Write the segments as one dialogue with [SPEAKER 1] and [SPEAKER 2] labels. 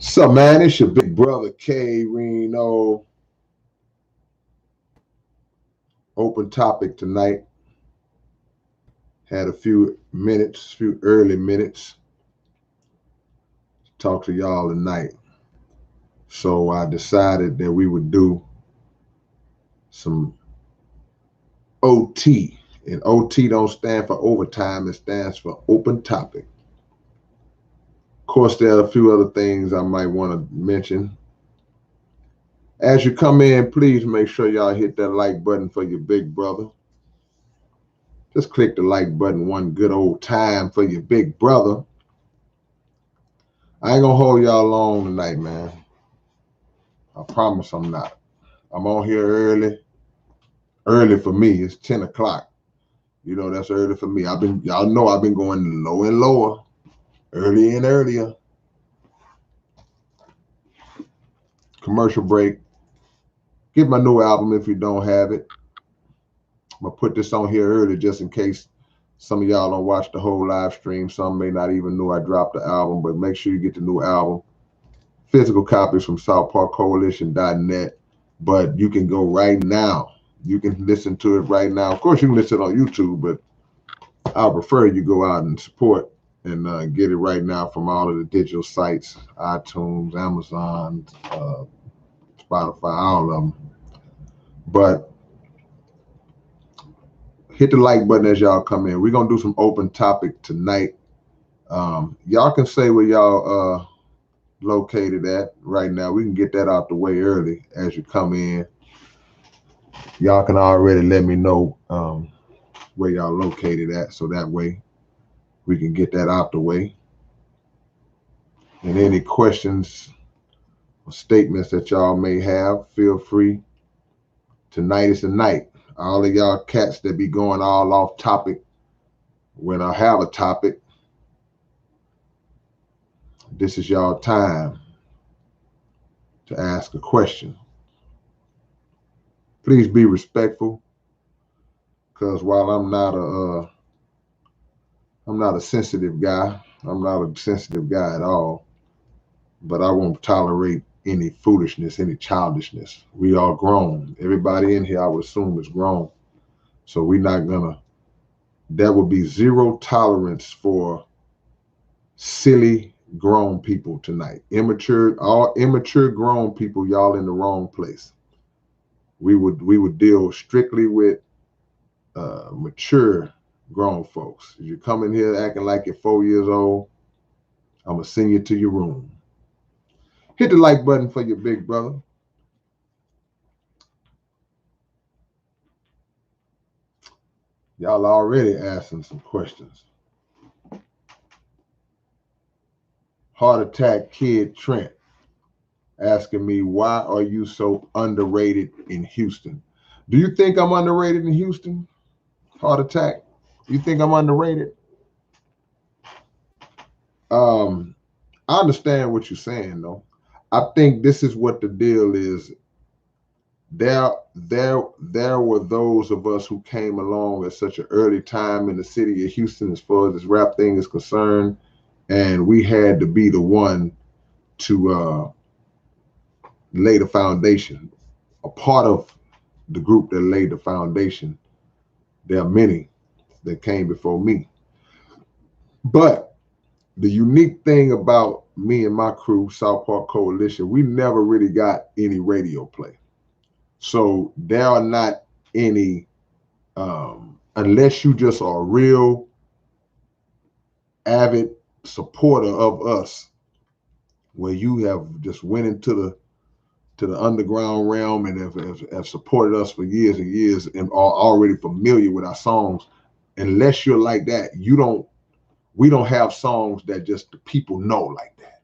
[SPEAKER 1] So man, it's your big brother K-Rino. Open topic tonight. Had a few early minutes to talk to y'all tonight. So I decided that we would do some OT. And OT don't stand for overtime, it stands for open topic. Of course, there are a few other things I might want to mention. As you come in, please make sure y'all hit that like button for your big brother. Just click the like button one good old time for your big brother. I ain't gonna hold y'all long tonight, man. I promise I'm not. I'm on here early. Early for me, it's 10 o'clock. You know, that's early for me. Y'all know I've been going low and lower, earlier and earlier. Commercial break. Get my new album if you don't have it. I'm gonna put this on here early just in case some of y'all don't watch the whole live stream. Some may not even know I dropped the album, but make sure you get the new album. Physical copies from southparkcoalition.net, but you can go right now. You can listen to it right now. Of course, you can listen on YouTube, but I prefer you go out and support and get it right now from all of the digital sites, iTunes, Amazon, Spotify, all of them. But hit the like button as y'all come in. We're going to do some open topic tonight. Y'all can say where y'all located at right now. We can get that out the way early as you come in. Y'all can already let me know where y'all located at, so that way we can get that out the way. And any questions or statements that y'all may have, feel free. Tonight is the night. All of y'all cats that be going all off topic when I have a topic, this is y'all time to ask a question. Please be respectful, because while I'm not a sensitive guy, I'm not a sensitive guy at all, but I won't tolerate any foolishness, any childishness. We are grown. Everybody in here, I would assume, is grown. So we're not gonna, there will be zero tolerance for silly grown people tonight. All immature grown people, y'all in the wrong place. We would deal strictly with mature grown folks. If you come in here acting like you're 4 years old, I'm gonna send you to your room. Hit the like button for your big brother. Y'all already asking some questions. Heart attack kid Trent asking me, why are you so underrated in Houston? Do you think I'm underrated in Houston? Heart attack, you think I'm underrated? I understand what you're saying, though. I think this is what the deal is. There were those of us who came along at such an early time in the city of Houston as far as this rap thing is concerned, and we had to be the one to lay the foundation. A part of the group that laid the foundation. There are many that came before me. But the unique thing about me and my crew, South Park Coalition, we never really got any radio play. So there are not any, unless you just are a real avid supporter of us, where you have just went into the underground realm and have supported us for years and years and are already familiar with our songs. Unless you're like that, we don't have songs that just the people know like that,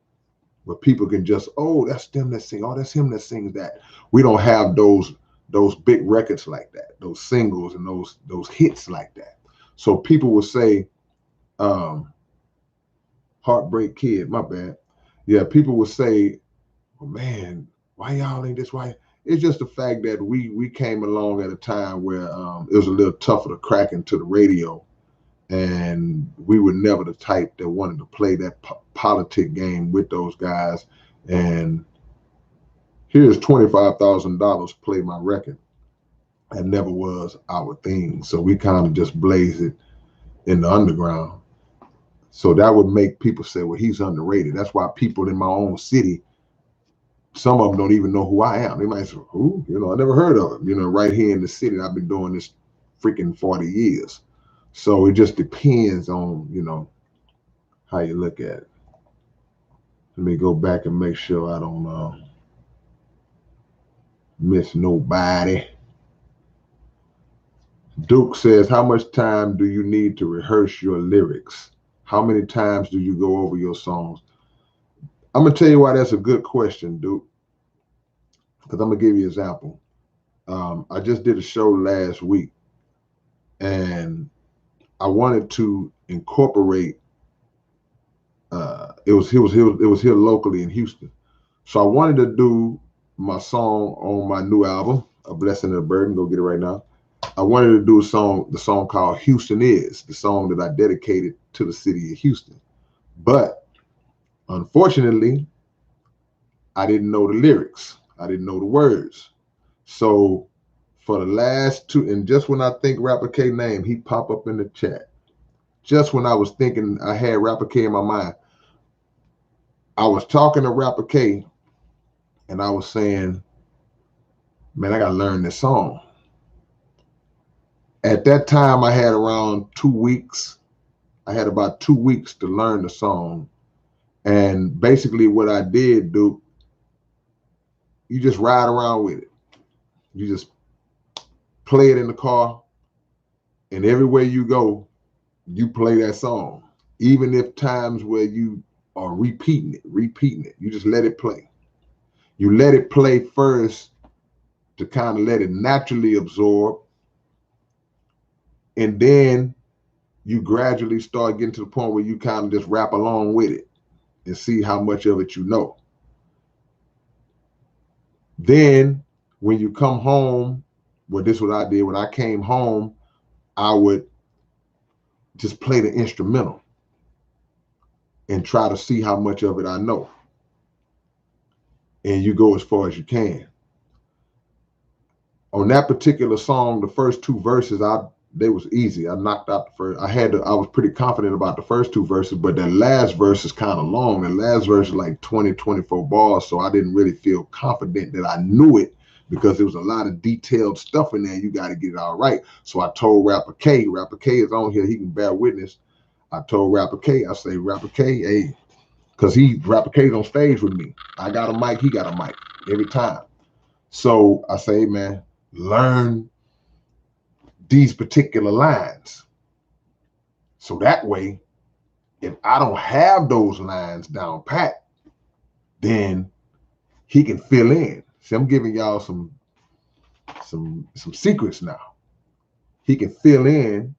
[SPEAKER 1] where people can just, oh, that's them that sing, oh, that's him that sings that. We don't have those big records like that, those singles and those hits like that. So people will say, Heartbreak Kid, my bad. Yeah, people will say, oh, man, why y'all ain't this? Why? It's just the fact that we came along at a time where it was a little tougher to crack into the radio. And we were never the type that wanted to play that politic game with those guys and here's $25,000, play my record. That never was our thing. So we kind of just blazed it in the underground. So that would make people say, well, he's underrated. That's why people in my own city, some of them don't even know who I am. They might say, who? You know, I never heard of him. You know, right here in the city, I've been doing this freaking 40 years. So it just depends on, you know, how you look at it. Let me go back and make sure I don't miss nobody. Duke says, how much time do you need to rehearse your lyrics? How many times do you go over your songs? I'm going to tell you why that's a good question, Duke, because I'm going to give you an example. I just did a show last week, and I wanted to incorporate, it was here locally in Houston. So I wanted to do my song on my new album, A Blessing and a Burden. Go get it right now. I wanted to do the song called Houston Is, the song that I dedicated to the city of Houston. But unfortunately, I didn't know the lyrics. I didn't know the words. So for the last two, and just when I think Rapper K name, he popped up in the chat. Just when I was thinking I had Rapper K in my mind, I was talking to Rapper K, and I was saying, man, I got to learn this song. At that time, I had around 2 weeks. I had about 2 weeks to learn the song. And basically what I did, Duke, you just ride around with it. You just play it in the car, and everywhere you go, you play that song. Even if times where you are repeating it, you just let it play. You let it play first to kind of let it naturally absorb. And then you gradually start getting to the point where you kind of just rap along with it and see how much of it you know. Then when you come home, well, this is what I did. When I came home, I would just play the instrumental and try to see how much of it I know. And you go as far as you can. On that particular song, the first two verses, they was easy. I knocked out the first. I was pretty confident about the first two verses, but that last verse is kind of long. The last verse is like 20, 24 bars, so I didn't really feel confident that I knew it because there was a lot of detailed stuff in there. You got to get it all right. So I told Rapper K is on here. He can bear witness. I told Rapper K, I say, Rapper K, hey, because Rapper K's on stage with me. I got a mic, he got a mic every time. So I say, man, learn these particular lines. So that way, if I don't have those lines down pat, then he can fill in. See, I'm giving y'all some secrets now. He can fill in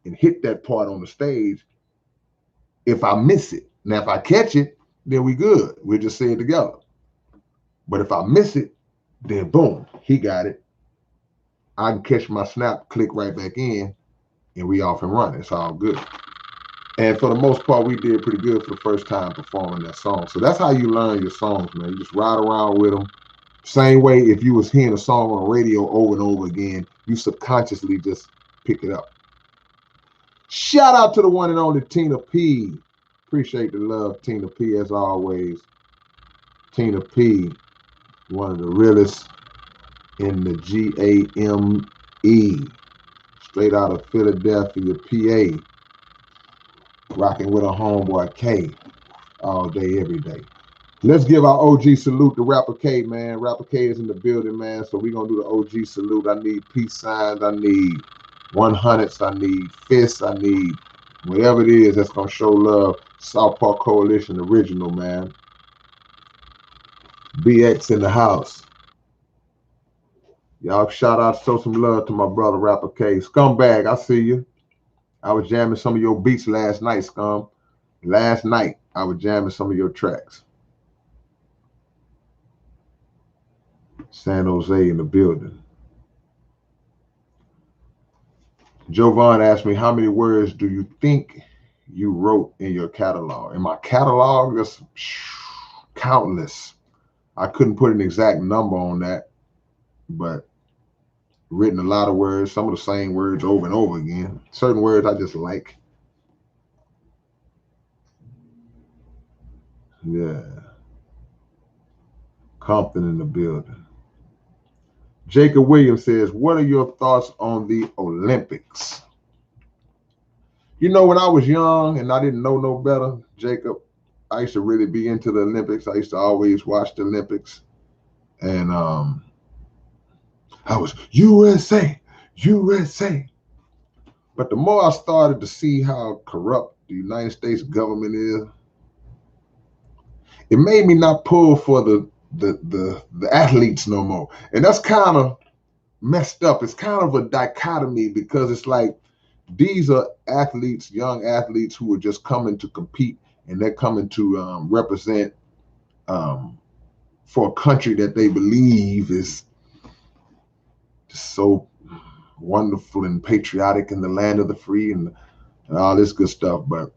[SPEAKER 1] and hit that part on the stage if I miss it. Now, if I catch it, then we good. We'll just say it together. But if I miss it, then boom, he got it. I can catch my snap, click right back in, and we off and running. It's all good. And for the most part, we did pretty good for the first time performing that song. So that's how you learn your songs, man. You just ride around with them. Same way if you was hearing a song on the radio over and over again, you subconsciously just pick it up. Shout out to the one and only Tina P. Appreciate the love, Tina P, as always. Tina P, one of the realest in the GAME, straight out of Philadelphia, PA, rocking with a homeboy K all day, every day. Let's give our OG salute to Rapper K, man. Rapper K is in the building, man. So we're going to do the OG salute. I need peace signs. I need 100s. I need fists. I need whatever it is that's going to show love. South Park Coalition original, man. BX in the house. Y'all shout out, show some love to my brother, Rapper K. Scumbag, I see you. I was jamming some of your beats last night, Scum. Last night, I was jamming some of your tracks. San Jose in the building. Jovan asked me, how many words do you think you wrote in your catalog? In my catalog, countless. I couldn't put an exact number on that, but written a lot of words, some of the same words over and over again. Certain words I just like. Yeah. Compton in the building. Jacob Williams says, what are your thoughts on the Olympics? You know, when I was young and I didn't know no better, Jacob, I used to really be into the Olympics. I used to always watch the Olympics. And I was USA, USA. But the more I started to see how corrupt the United States government is, it made me not pull for the athletes no more. And that's kind of messed up. It's kind of a dichotomy because it's like these are athletes, young athletes who are just coming to compete, and they're coming to represent for a country that they believe is just so wonderful and patriotic in the land of the free and all this good stuff. But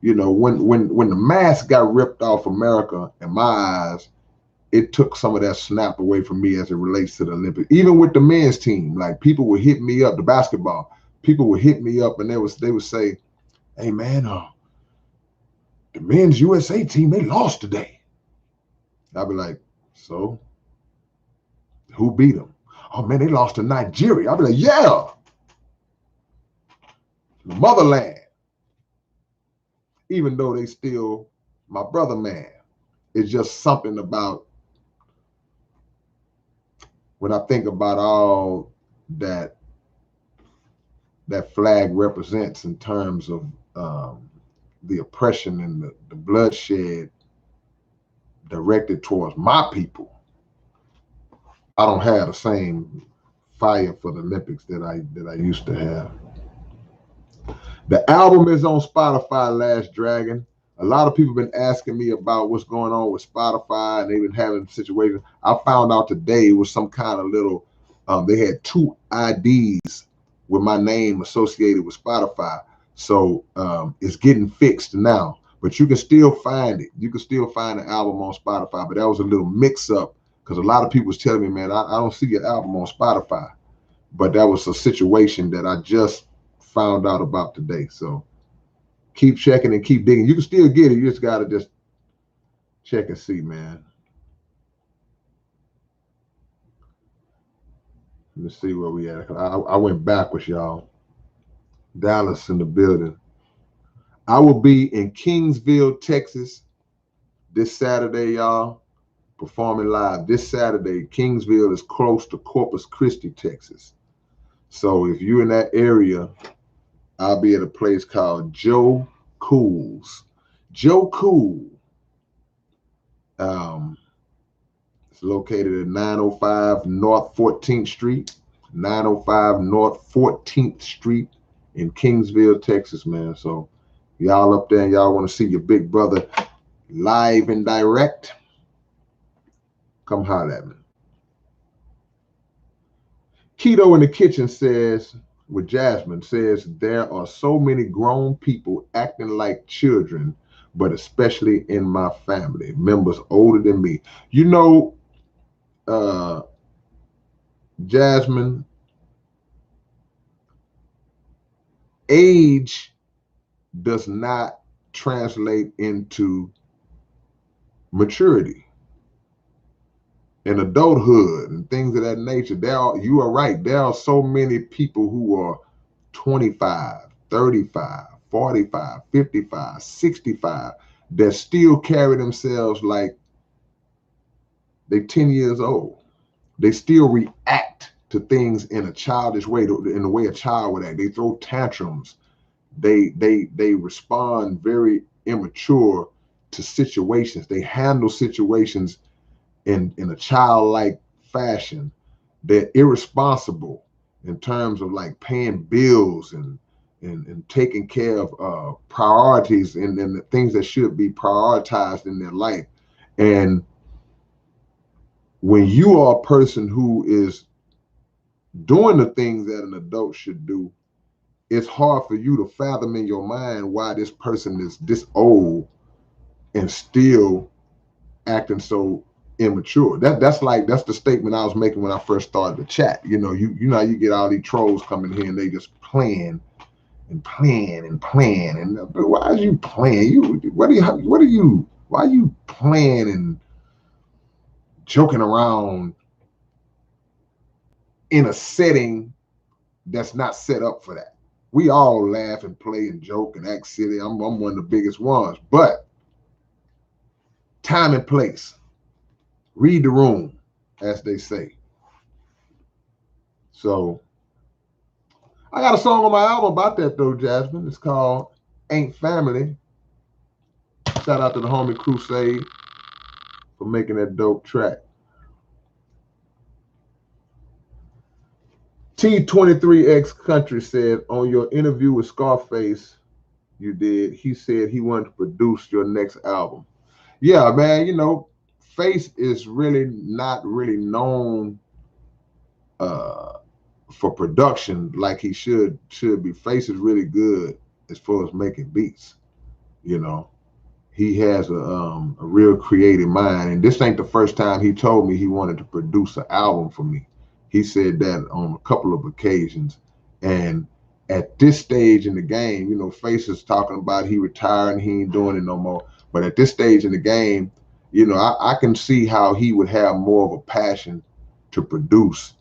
[SPEAKER 1] you know, when the mask got ripped off America, in my eyes, it took some of that snap away from me as it relates to the Olympics. Even with the men's team, like people would hit me up, the basketball, people would hit me up and they would say, hey man, the men's USA team, they lost today. I'd be like, so who beat them? Oh man, they lost to Nigeria. I'd be like, yeah, the motherland. Even though they still my brother, man. It's just something about when I think about all that flag represents in terms of the oppression and the bloodshed directed towards my people. I don't have the same fire for the Olympics that I used to have. The album is on Spotify, Last Dragon. A lot of people have been asking me about what's going on with Spotify, and they've been having situations. I found out today it was some kind of little, they had 2 IDs with my name associated with Spotify. So it's getting fixed now, but you can still find it. You can still find the album on Spotify, but that was a little mix up because a lot of people was telling me, man, I don't see your album on Spotify. But that was a situation that I just found out about today. So keep checking and keep digging. You can still get it. You just got to just check and see, man. Let's see where we at. I went backwards, y'all. Dallas in the building. I will be in Kingsville, Texas this Saturday, y'all, performing live. This Saturday, Kingsville is close to Corpus Christi, Texas. So if you're in that area, I'll be at a place called Joe Cool's. Joe Cool. It's located at 905 North 14th Street. 905 North 14th Street in Kingsville, Texas, man. So y'all up there and y'all want to see your big brother live and direct, come holler at me. Keto in the Kitchen says, with Jasmine, says, there are so many grown people acting like children, but especially in my family, members older than me. You know, Jasmine, age does not translate into maturity and adulthood and things of that nature. You are right. There are so many people who are 25, 35, 45, 55, 65 that still carry themselves like they're 10 years old. They still react to things in a childish way, in the way a child would act. They throw tantrums. They respond very immature to situations. They handle situations in a childlike fashion. They're irresponsible in terms of like paying bills and taking care of priorities and the things that should be prioritized in their life. And when you are a person who is doing the things that an adult should do, it's hard for you to fathom in your mind why this person is this old and still acting so immature. That's the statement I was making when I first started the chat. You know, you know, you get all these trolls coming here and they just playing and playing and playing. And why are you playing? Why are you playing and joking around in a setting that's not set up for that? We all laugh and play and joke and act silly. I'm one of the biggest ones, but time and place, read the room, as they say. So I got a song on my album about that though, Jasmine. It's called Ain't Family. Shout out to the homie Crusade for making that dope track. T23X Country said, on your interview with Scarface you did, he said he wanted to produce your next album. Yeah, man, you know, Face is really not really known for production like he should be. Face is really good as far as making beats. You know, he has a real creative mind, and this ain't the first time he told me he wanted to produce an album for me. He said that on a couple of occasions, and at this stage in the game, you know, Face is talking about he retired and he ain't doing it no more. But at this stage in the game, you know, I can see how he would have more of a passion to produce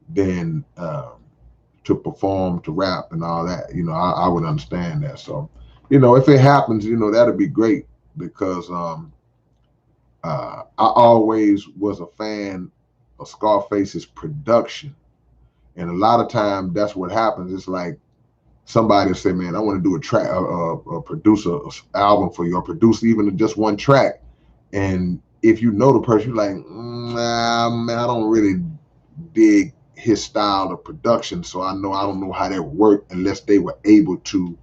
[SPEAKER 1] than to perform, to rap and all that. You know, I would understand that. So, you know, if it happens, you know, that'd be great, because I always was a fan of Scarface's production. And a lot of times that's what happens. It's like somebody will say, man, I want to do a track, produce an album for you, or produce even just one track. And if you know the person, you're like, nah, man, I don't really dig his style of production. So I don't know how that worked unless they were able to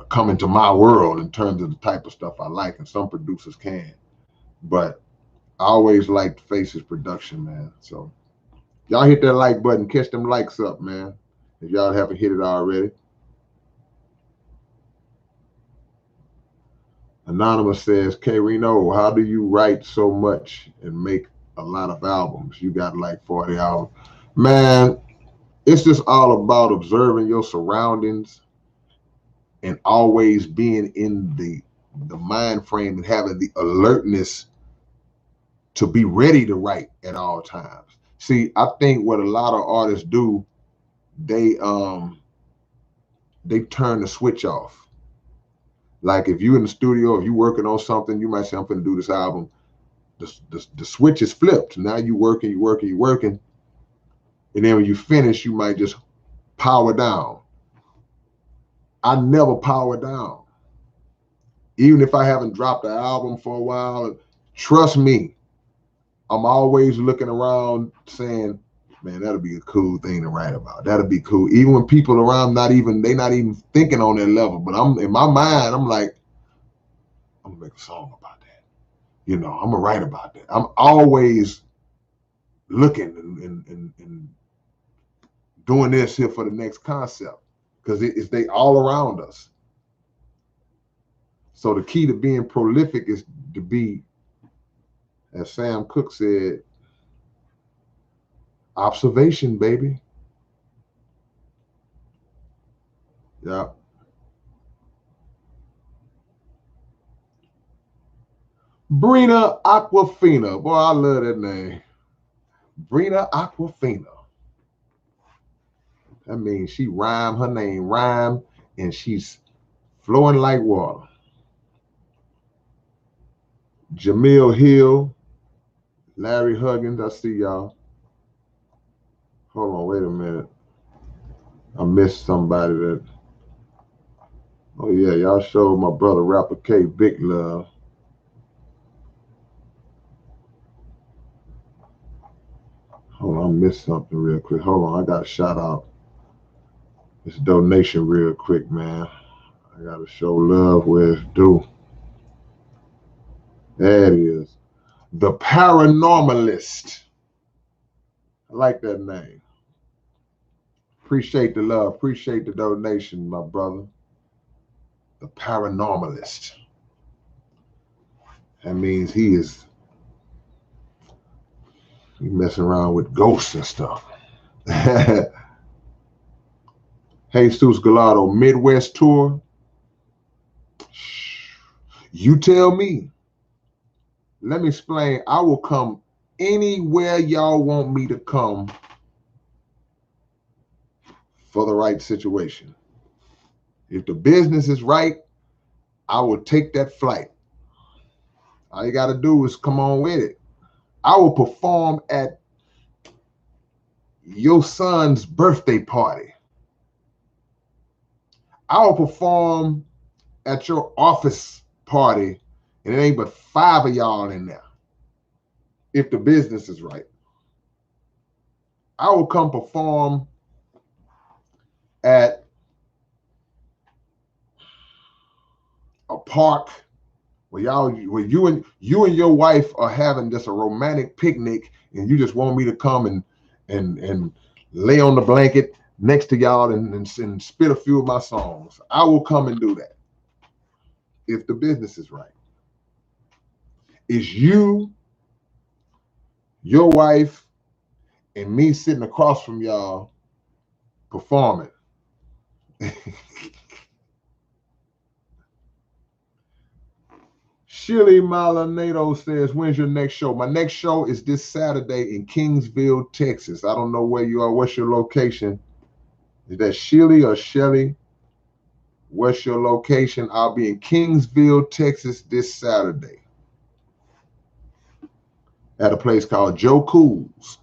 [SPEAKER 1] come into my world in terms of the type of stuff I like. And some producers can. But I always liked Face's production, man. So y'all hit that like button, catch them likes up, man, if y'all haven't hit it already. Anonymous says, K-Rino, how do you write so much and make a lot of albums? You got like 40 albums. Man, it's just all about observing your surroundings and always being in the mind frame and having the alertness to be ready to write at all times. See, I think what a lot of artists do, they turn the switch off. Like if you're in the studio, if you're working on something, you might say, I'm going to do this album. The switch is flipped. Now you're working. And then when you finish, you might just power down. I never power down. Even if I haven't dropped an album for a while, trust me, I'm always looking around saying, man, that'll be a cool thing to write about. That'll be cool. Even when people around they not even thinking on that level. But I'm in my mind, I'm like, I'm gonna make a song about that. You know, I'm gonna write about that. I'm always looking and doing this here for the next concept, because they all around us. So the key to being prolific is to be, as Sam Cooke said, observation, baby. Yeah. Brina Aquafina. Boy, I love that name. Brina Aquafina. That means she rhymed, her name rhymed, and she's flowing like water. Jamil Hill, Larry Huggins, I see y'all. Hold on, wait a minute. I missed somebody that. Oh yeah, y'all showed my brother Rapper K big love. Hold on, I missed something real quick. Hold on, I got to shout out this donation real quick, man. I got to show love where it's due. There it is. The Paranormalist. I like that name. Appreciate the love. Appreciate the donation, my brother. The Paranormalist. That means he messing around with ghosts and stuff. Jesus Gallardo, Midwest tour. You tell me. Let me explain. I will come anywhere y'all want me to come for the right situation. If the business is right, I will take that flight. All you got to do is come on with it. I will perform at your son's birthday party. I will perform at your office party, and it ain't but 5 of y'all in there. If the business is right, I will come perform at a park where you and your wife are having just a romantic picnic, and you just want me to come and lay on the blanket next to y'all and spit a few of my songs. I will come and do that if the business is right. It's you, your wife, and me sitting across from y'all performing. Shirley Maldonado says, when's your next show? My next show is this Saturday in Kingsville, Texas. I don't know where you are. What's your location? Is that Shirley or Shelly? What's your location? I'll be in Kingsville, Texas this Saturday at a place called Joe Cool's.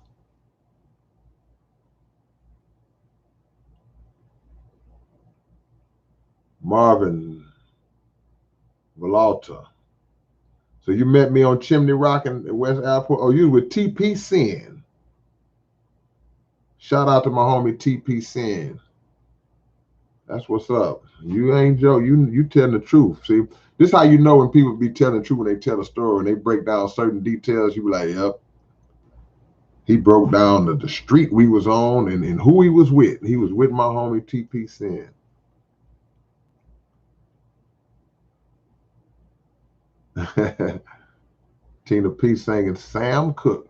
[SPEAKER 1] Marvin Villalta. So you met me on Chimney Rock in West Airport. Oh, you with TP Sin. Shout out to my homie TP Sin. That's what's up. You ain't Joe. You telling the truth. See, this is how you know when people be telling the truth when they tell a story and they break down certain details. You be like, yep. He broke down the street we was on and who he was with. He was with my homie TP Sin. Tina P singing Sam Cooke.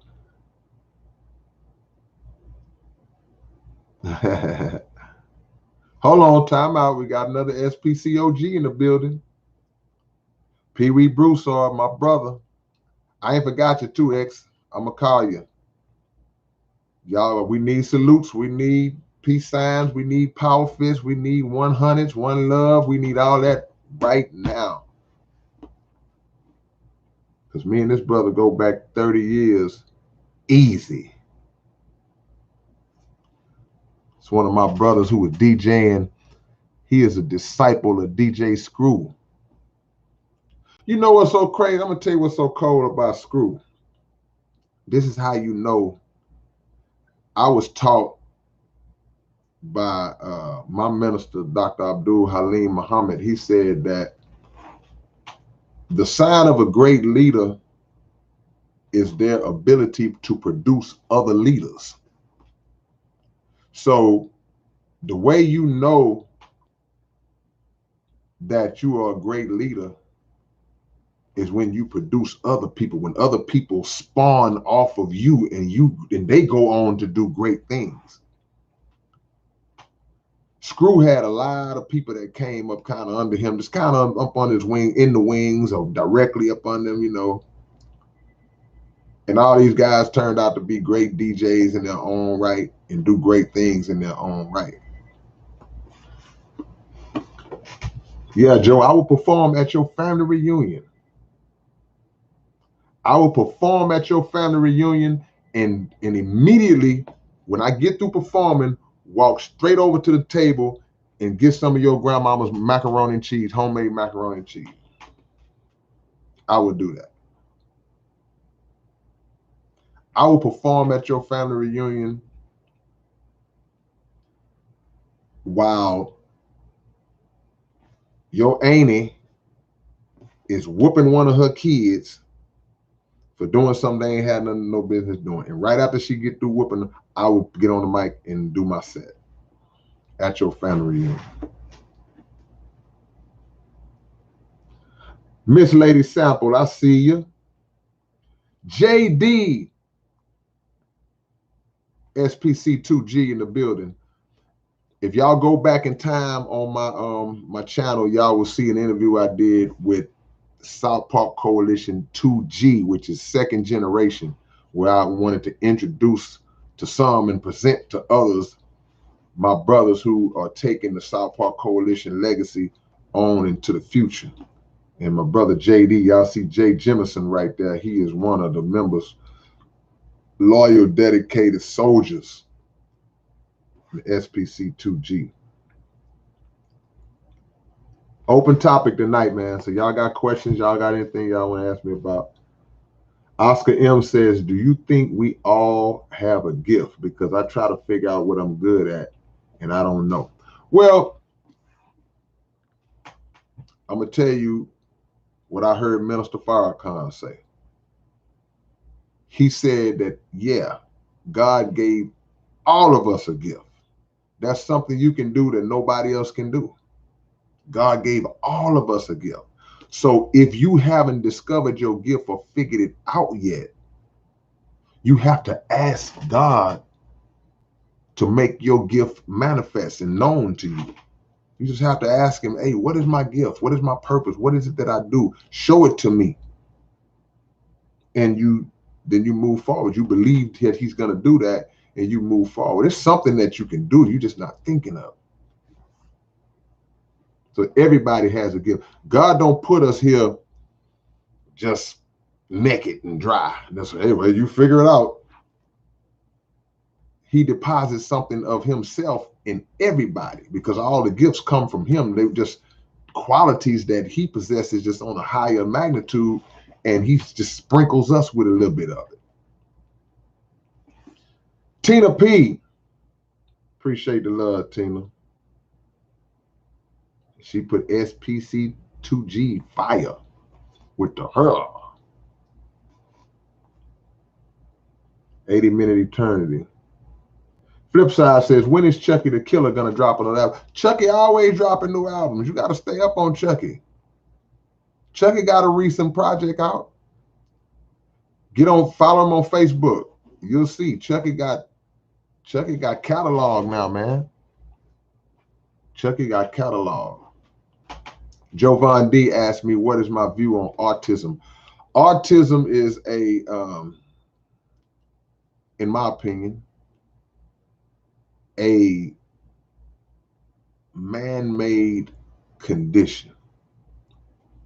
[SPEAKER 1] Hold on, time out. We got another SPCOG in the building. Pee Wee Broussard, my brother. I ain't forgot you too, X. I'm going to call you. Y'all, we need salutes. We need peace signs. We need power fists. We need 100s, one love. We need all that right now. Because me and this brother go back 30 years easy. It's one of my brothers who was DJing. He is a disciple of DJ Screw. You know what's so crazy? I'm going to tell you what's so cold about Screw. This is how you know. I was taught by my minister, Dr. Abdul Halim Muhammad. He said that the sign of a great leader is their ability to produce other leaders. So the way you know that you are a great leader is when you produce other people, when other people spawn off of you and they go on to do great things. Screw had a lot of people that came up kind of under him, just kind of up on his wing, in the wings or directly up on them, you know. And all these guys turned out to be great DJs in their own right and do great things in their own right. Yeah, Joe, I will perform at your family reunion. I will perform at your family reunion and immediately when I get through performing, walk straight over to the table and get some of your grandmama's macaroni and cheese, homemade macaroni and cheese. I will do that. I will perform at your family reunion while your auntie is whooping one of her kids for doing something they ain't had no business doing. And right after she get through whooping them, I will get on the mic and do my set at your family reunion. Miss Lady Sample, I see you. JD, SPC2G in the building. If y'all go back in time on my channel, y'all will see an interview I did with South Park Coalition 2G, which is second generation, where I wanted to introduce to some and present to others my brothers who are taking the South Park Coalition legacy on into the future. And my brother JD, y'all see Jay Jemison right there. He is one of the members, loyal, dedicated soldiers, the SPC2G. Open topic tonight, man. So y'all got questions? Y'all got anything y'all want to ask me about? Oscar M says, do you think we all have a gift? Because I try to figure out what I'm good at, and I don't know. Well, I'm going to tell you what I heard Minister Farrakhan say. He said that, yeah, God gave all of us a gift. That's something you can do that nobody else can do. God gave all of us a gift. So if you haven't discovered your gift or figured it out yet, you have to ask God to make your gift manifest and known to you. You just have to ask him, hey, what is my gift? What is my purpose? What is it that I do? Show it to me. And then you move forward. You believe that he's going to do that, and you move forward. It's something that you can do. You're just not thinking of. So everybody has a gift. God don't put us here just naked and dry. That's, hey, well, you figure it out. He deposits something of himself in everybody because all the gifts come from him. They're just qualities that he possesses just on a higher magnitude, and he just sprinkles us with a little bit of it. Tina P. Appreciate the love, Tina. She put SPC2G fire with the her. 80-minute eternity. Flipside says, when is Chucky the Killer going to drop another album? Chucky always dropping new albums. You got to stay up on Chucky. Chucky got a recent project out. Follow him on Facebook. You'll see Chucky got catalog now, man. Chucky got catalog. Jovan D asked me, what is my view on autism? Autism is in my opinion, a man-made condition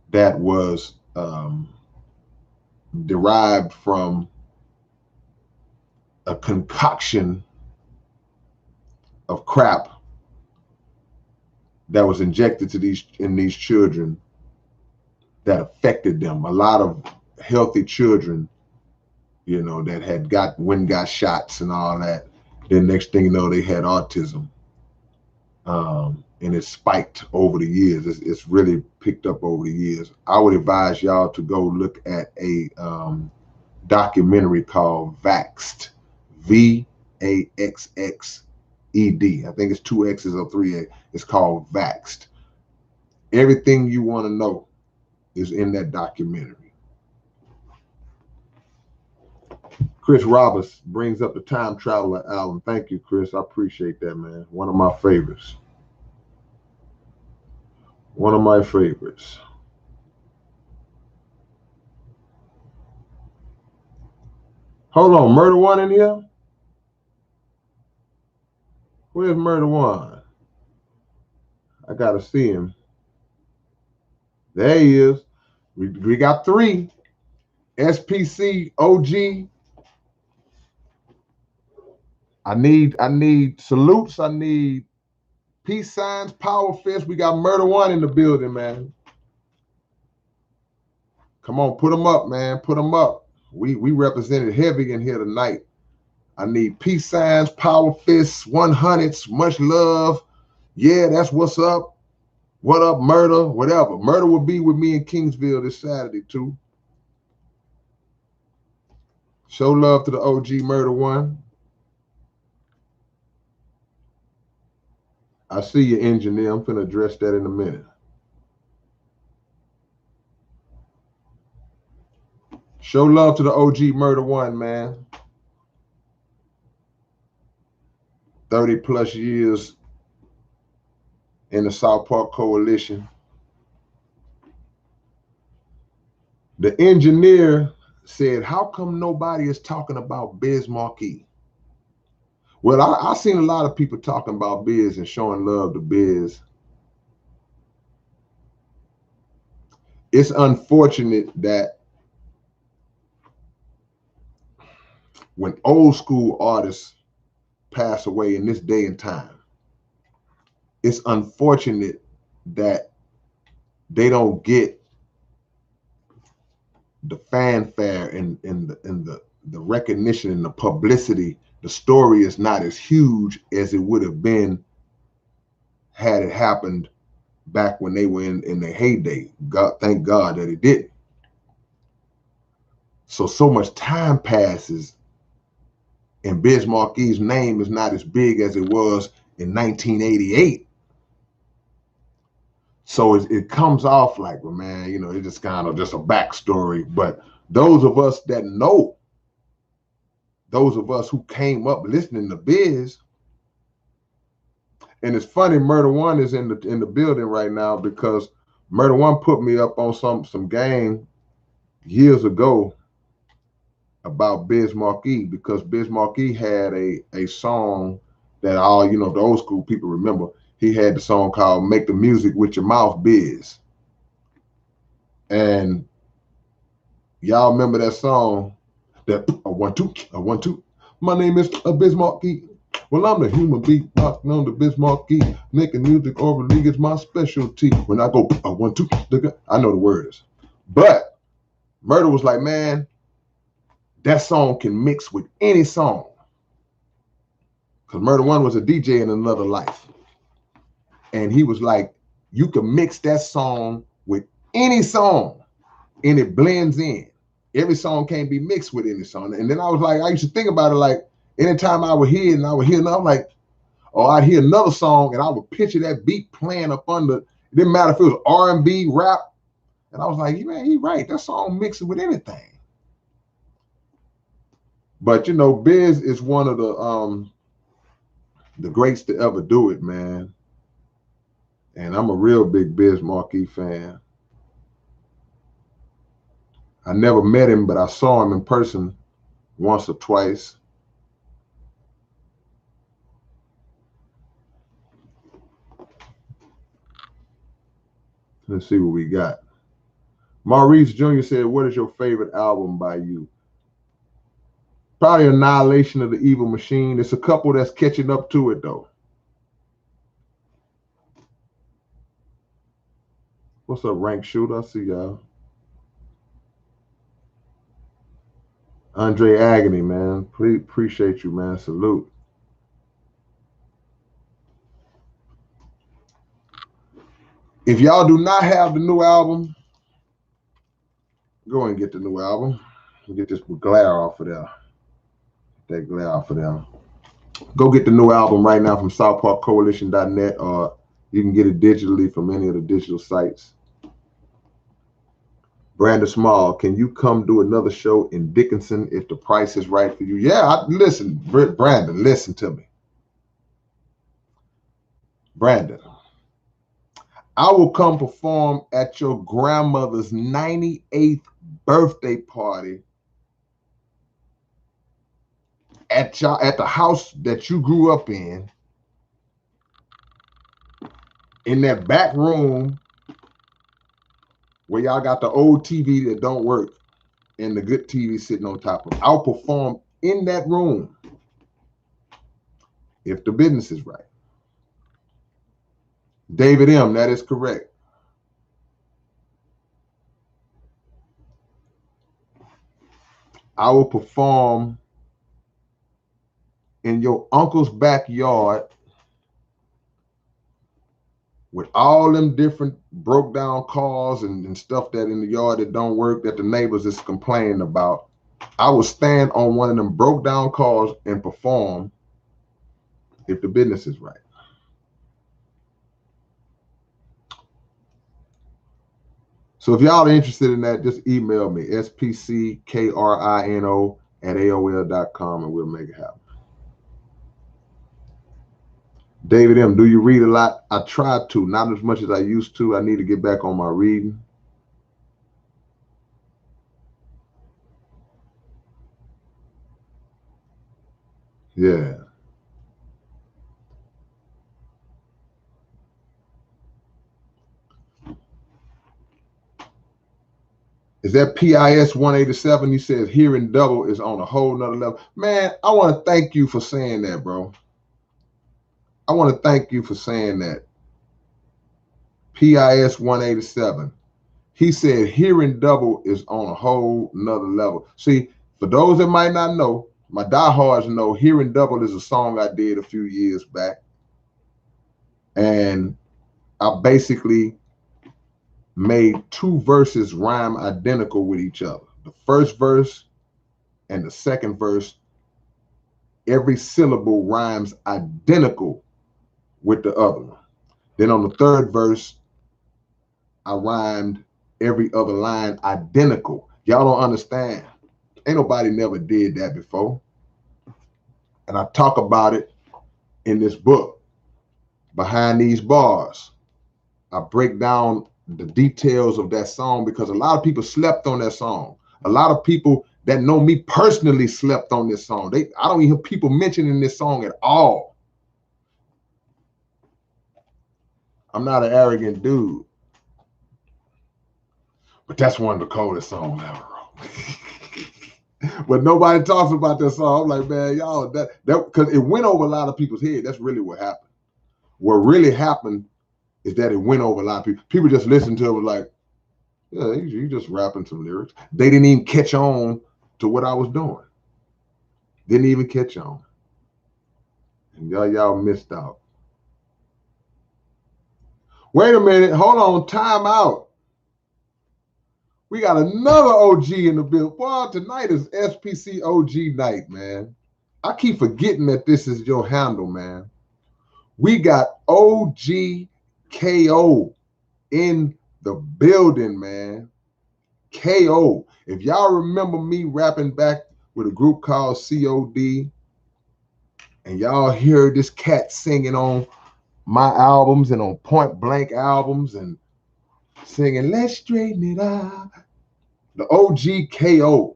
[SPEAKER 1] that was derived from a concoction of crap that was injected to these children that affected them. A lot of healthy children, that got shots and all that. Then next thing you know, they had autism. And it spiked over the years. It's really picked up over the years. I would advise y'all to go look at a documentary called Vaxxed, VAXXED. I think it's 2 X's or 3 A. It's called Vaxxed. Everything you want to know is in that documentary. Chris Roberts brings up the Time Traveler album. Thank you, Chris. I appreciate that, man. One of my favorites. One of my favorites. Hold on, Murder One in here? Where's Murder One? I gotta see him. There he is. We got 3. SPC OG. I need salutes. I need peace signs, power fists. We got Murder One in the building, man. Come on, put them up, man. Put them up. We represented heavy in here tonight. I need peace signs, power fists, 100s, much love. Yeah, that's what's up. What up, Murder? Whatever. Murder will be with me in Kingsville this Saturday, too. Show love to the OG Murder One. I see you, engineer. I'm finna address that in a minute. Show love to the OG Murder One, man. 30 plus years in the South Park Coalition. The engineer said, how come nobody is talking about Biz Markie? Well, I seen a lot of people talking about Biz and showing love to Biz. It's unfortunate that when old school artists pass away in this day and time, it's unfortunate that they don't get the fanfare and the recognition and the publicity. The story is not as huge as it would have been had it happened back when they were in their heyday. Thank God that it didn't. So much time passes and Biz Markie's name is not as big as it was in 1988. So it comes off like, well, man, you know, it's just kind of just a backstory. But those of us that know, those of us who came up listening to Biz, and it's funny, Murder One is in the building right now because Murder One put me up on some game years ago about Biz Markie, because Biz Markie had a song that all, you know, the old school people remember. He had the song called Make the Music with Your Mouth Biz. And y'all remember that song? That a 1 2 a 1 2. My name is Biz Markie. Well, I'm the human beatbox known to Biz Markie. Making music orally is my specialty. When I go a 1 2, I know the words. But Murder was like, man, that song can mix with any song. Because Murder One was a DJ in another life. And he was like, you can mix that song with any song and it blends in. Every song can't be mixed with any song. And then I was like, I used to think about it like, anytime I would hear it and I would hear another, I'm like, or I'd hear another song and I would picture that beat playing up under, it didn't matter if it was R&B, rap. And I was like, man, he's right. That song mixes with anything. But you know, Biz is one of the greats to ever do it, man. And I'm a real big Biz Markie fan. I never met him, but I saw him in person once or twice. Let's see what we got. Maurice Jr. said, what is your favorite album by you? Probably Annihilation of the Evil Machine. It's a couple that's catching up to it, though. What's up, Rank Shooter? I see y'all. Andre Agony, man. Please appreciate you, man. Salute. If y'all do not have the new album, go and get the new album. Get this glare off of there. That glare off of there. Go get the new album right now from southparkcoalition.net, or you can get it digitally from any of the digital sites. Brandon Small, can you come do another show in Dickinson if the price is right for you? Yeah, listen, Brandon, listen to me. Brandon, I will come perform at your grandmother's 98th birthday party at the house that you grew up in that back room where y'all got the old TV that don't work and the good TV sitting on top of it. I'll perform in that room if the business is right. David M., that is correct. I will perform in your uncle's backyard with all them different broke down cars and stuff that in the yard that don't work that the neighbors is complaining about. I will stand on one of them broke down cars and perform if the business is right. So if y'all are interested in that, just email me, spckrino@aol.com, and we'll make it happen. David M., do you read a lot? I try to, not as much as I used to. I need to get back on my reading. Yeah. Is that PIS 187? He says hearing double is on a whole nother level. Man, I want to thank you for saying that, bro. I want to thank you for saying that. PIS 187. He said hearing double is on a whole nother level. See, for those that might not know, my diehards know hearing double is a song I did a few years back. And I basically made two verses rhyme identical with each other. The first verse and the second verse, every syllable rhymes identical with the other one. Then on the third verse, I rhymed every other line identical. Y'all don't understand. Ain't nobody never did that before. And I talk about it in this book, Behind These Bars. I break down the details of that song because a lot of people slept on that song. A lot of people that know me personally slept on this song. I don't even hear people mentioning this song at all. I'm not an arrogant dude, but that's one of the coldest songs ever wrote. But nobody talks about that song. I'm like, man, y'all, that because it went over a lot of people's head. That's really what happened. What really happened is that it went over a lot of people. People just listened to it, was like, yeah, you just rapping some lyrics. They didn't even catch on to what I was doing. Didn't even catch on. And y'all missed out. Wait a minute. Hold on. Time out. We got another OG in the building. Boy, tonight is SPC OG night, man. I keep forgetting that this is your handle, man. We got OG KO in the building, man. KO. If y'all remember me rapping back with a group called COD, and y'all hear this cat singing on my albums and on Point Blank albums and singing, let's straighten it out. The OG KO.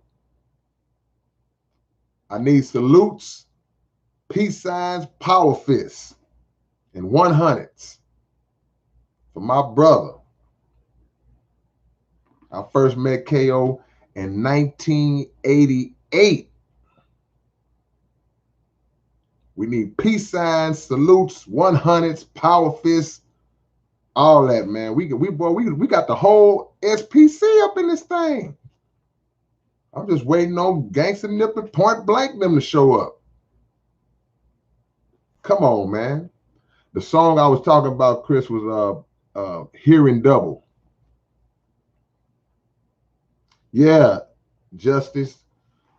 [SPEAKER 1] I need salutes, peace signs, power fists, and 100s for my brother. I first met KO in 1988. We need peace signs, salutes, 100s, power fists, all that, man. We got the whole SPC up in this thing. I'm just waiting on Gangsta Nip and Point Blank them to show up. Come on, man. The song I was talking about, Chris, was Hearing Double. Yeah, Justice.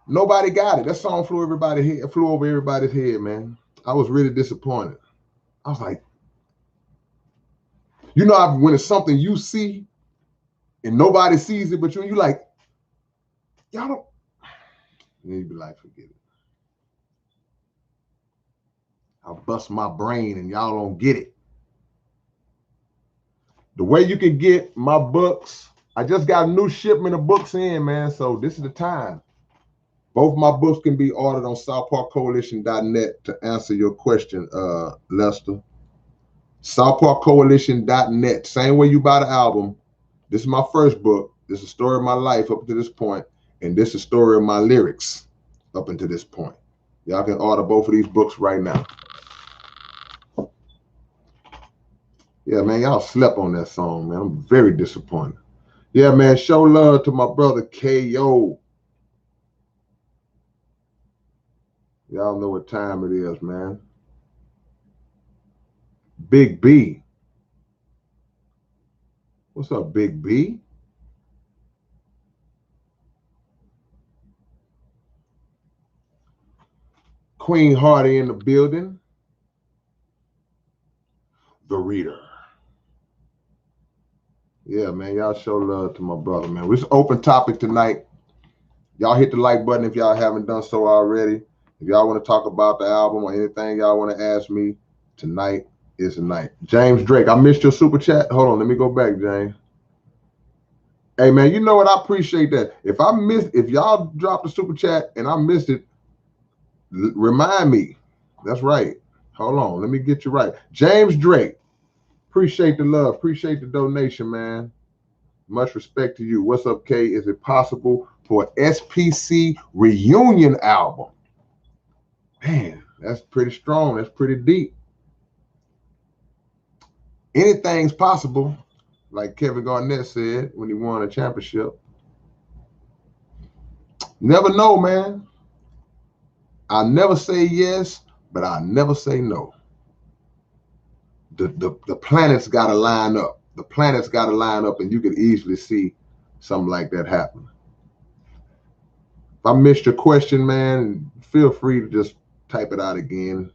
[SPEAKER 1] Nobody got it. That song flew over everybody's head, man. I was really disappointed. I was like, you know, when it's something you see and nobody sees it but you like, y'all don't. And then you be like, forget it. I'll bust my brain and y'all don't get it. The way you can get my books, I just got a new shipment of books in, man. So this is the time. Both my books can be ordered on southparkcoalition.net to answer your question, Lester. southparkcoalition.net. Same way you buy the album. This is my first book. This is a story of my life up to this point, and this is a story of my lyrics up until this point. Y'all can order both of these books right now. Yeah, man, y'all slept on that song, man. I'm very disappointed. Yeah, man, show love to my brother KO. Y'all know what time it is, man. Big B. What's up, Big B? Queen Hardy in the building. The Reader. Yeah, man. Y'all show love to my brother, man. It's open topic tonight. Y'all hit the like button if y'all haven't done so already. If y'all want to talk about the album or anything y'all want to ask me, tonight is the night. James Drake, I missed your super chat. Hold on, let me go back, James. Hey, man, you know what? I appreciate that. If y'all dropped the super chat and I missed it, remind me. That's right. Hold on, let me get you right. James Drake, appreciate the love. Appreciate the donation, man. Much respect to you. What's up, K? Is it possible for an SPC reunion album? Man, that's pretty strong. That's pretty deep. Anything's possible, like Kevin Garnett said when he won a championship. Never know, man. I never say yes, but I never say no. The planets got to line up. The planets got to line up, and you could easily see something like that happen. If I missed your question, man, feel free to just type it out again,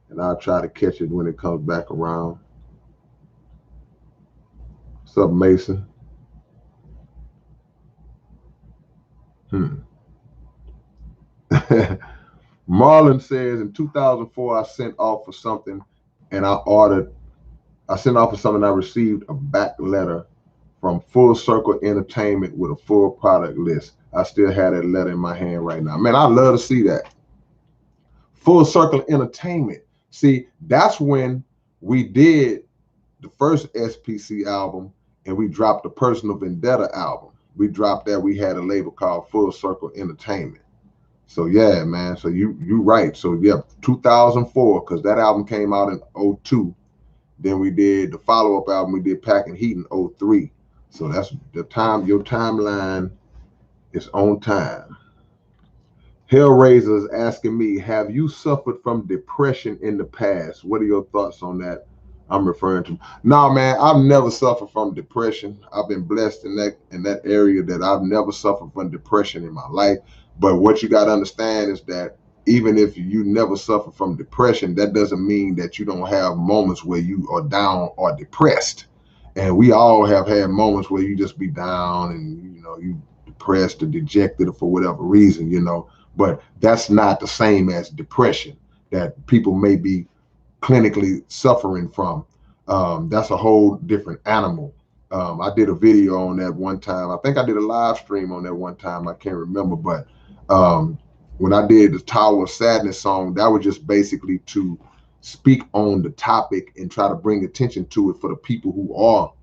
[SPEAKER 1] and I'll try to catch it when it comes back around. What's up, Mason? Marlon says, in 2004, I sent off for something, and I sent off for something, I received a back letter from Full Circle Entertainment with a full product list. I still have that letter in my hand right now. Man, I love to see that. Full Circle Entertainment. See, that's when we did the first SPC album and we dropped the Personal Vendetta album. We dropped that. We had a label called Full Circle Entertainment. So yeah, man. So you right. So yeah, 2004, because that album came out in 2002. Then we did the follow-up album. We did Pack and Heat in 2003. So that's the time. Your timeline is on time. Hellraiser is asking me, have you suffered from depression in the past? What are your thoughts on that? I'm referring to. No, man, I've never suffered from depression. I've been blessed in that area that I've never suffered from depression in my life. But what you got to understand is that even if you never suffer from depression, that doesn't mean that you don't have moments where you are down or depressed. And we all have had moments where you just be down and, you depressed or dejected for whatever reason, but that's not the same as depression that people may be clinically suffering from. That's a whole different animal. I did a video on that one time. I think I did a live stream on that one time. I can't remember, but when I did the Tower of Sadness song, that was just basically to speak on the topic and try to bring attention to it for the people who are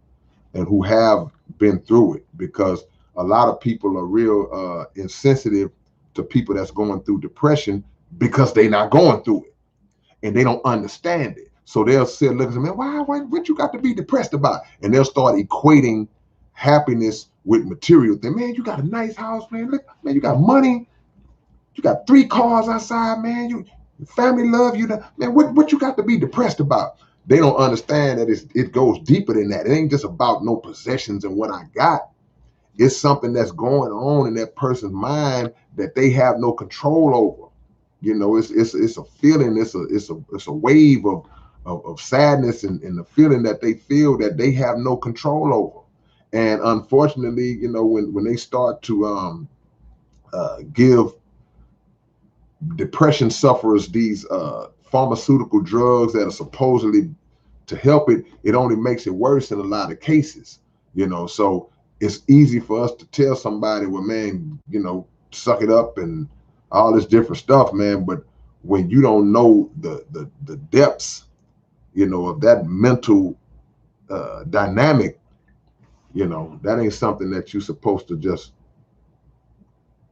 [SPEAKER 1] and who have been through it, because a lot of people are real insensitive to people that's going through depression because they're not going through it and they don't understand it. So they'll sit look at me, man, what you got to be depressed about? And they'll start equating happiness with material things. Man, you got a nice house, man. Look, man, you got money. You got 3 cars outside, man. Your family love you. Man, what you got to be depressed about? They don't understand that it goes deeper than that. It ain't just about no possessions and what I got. It's something that's going on in that person's mind that they have no control over. It's a feeling. It's a wave of sadness and the feeling that they feel that they have no control over. And unfortunately, when they start to give depression sufferers these pharmaceutical drugs that are supposedly to help it, it only makes it worse in a lot of cases. So it's easy for us to tell somebody, well, man, suck it up and all this different stuff, man. But when you don't know the depths, of that mental dynamic, that ain't something that you're supposed to just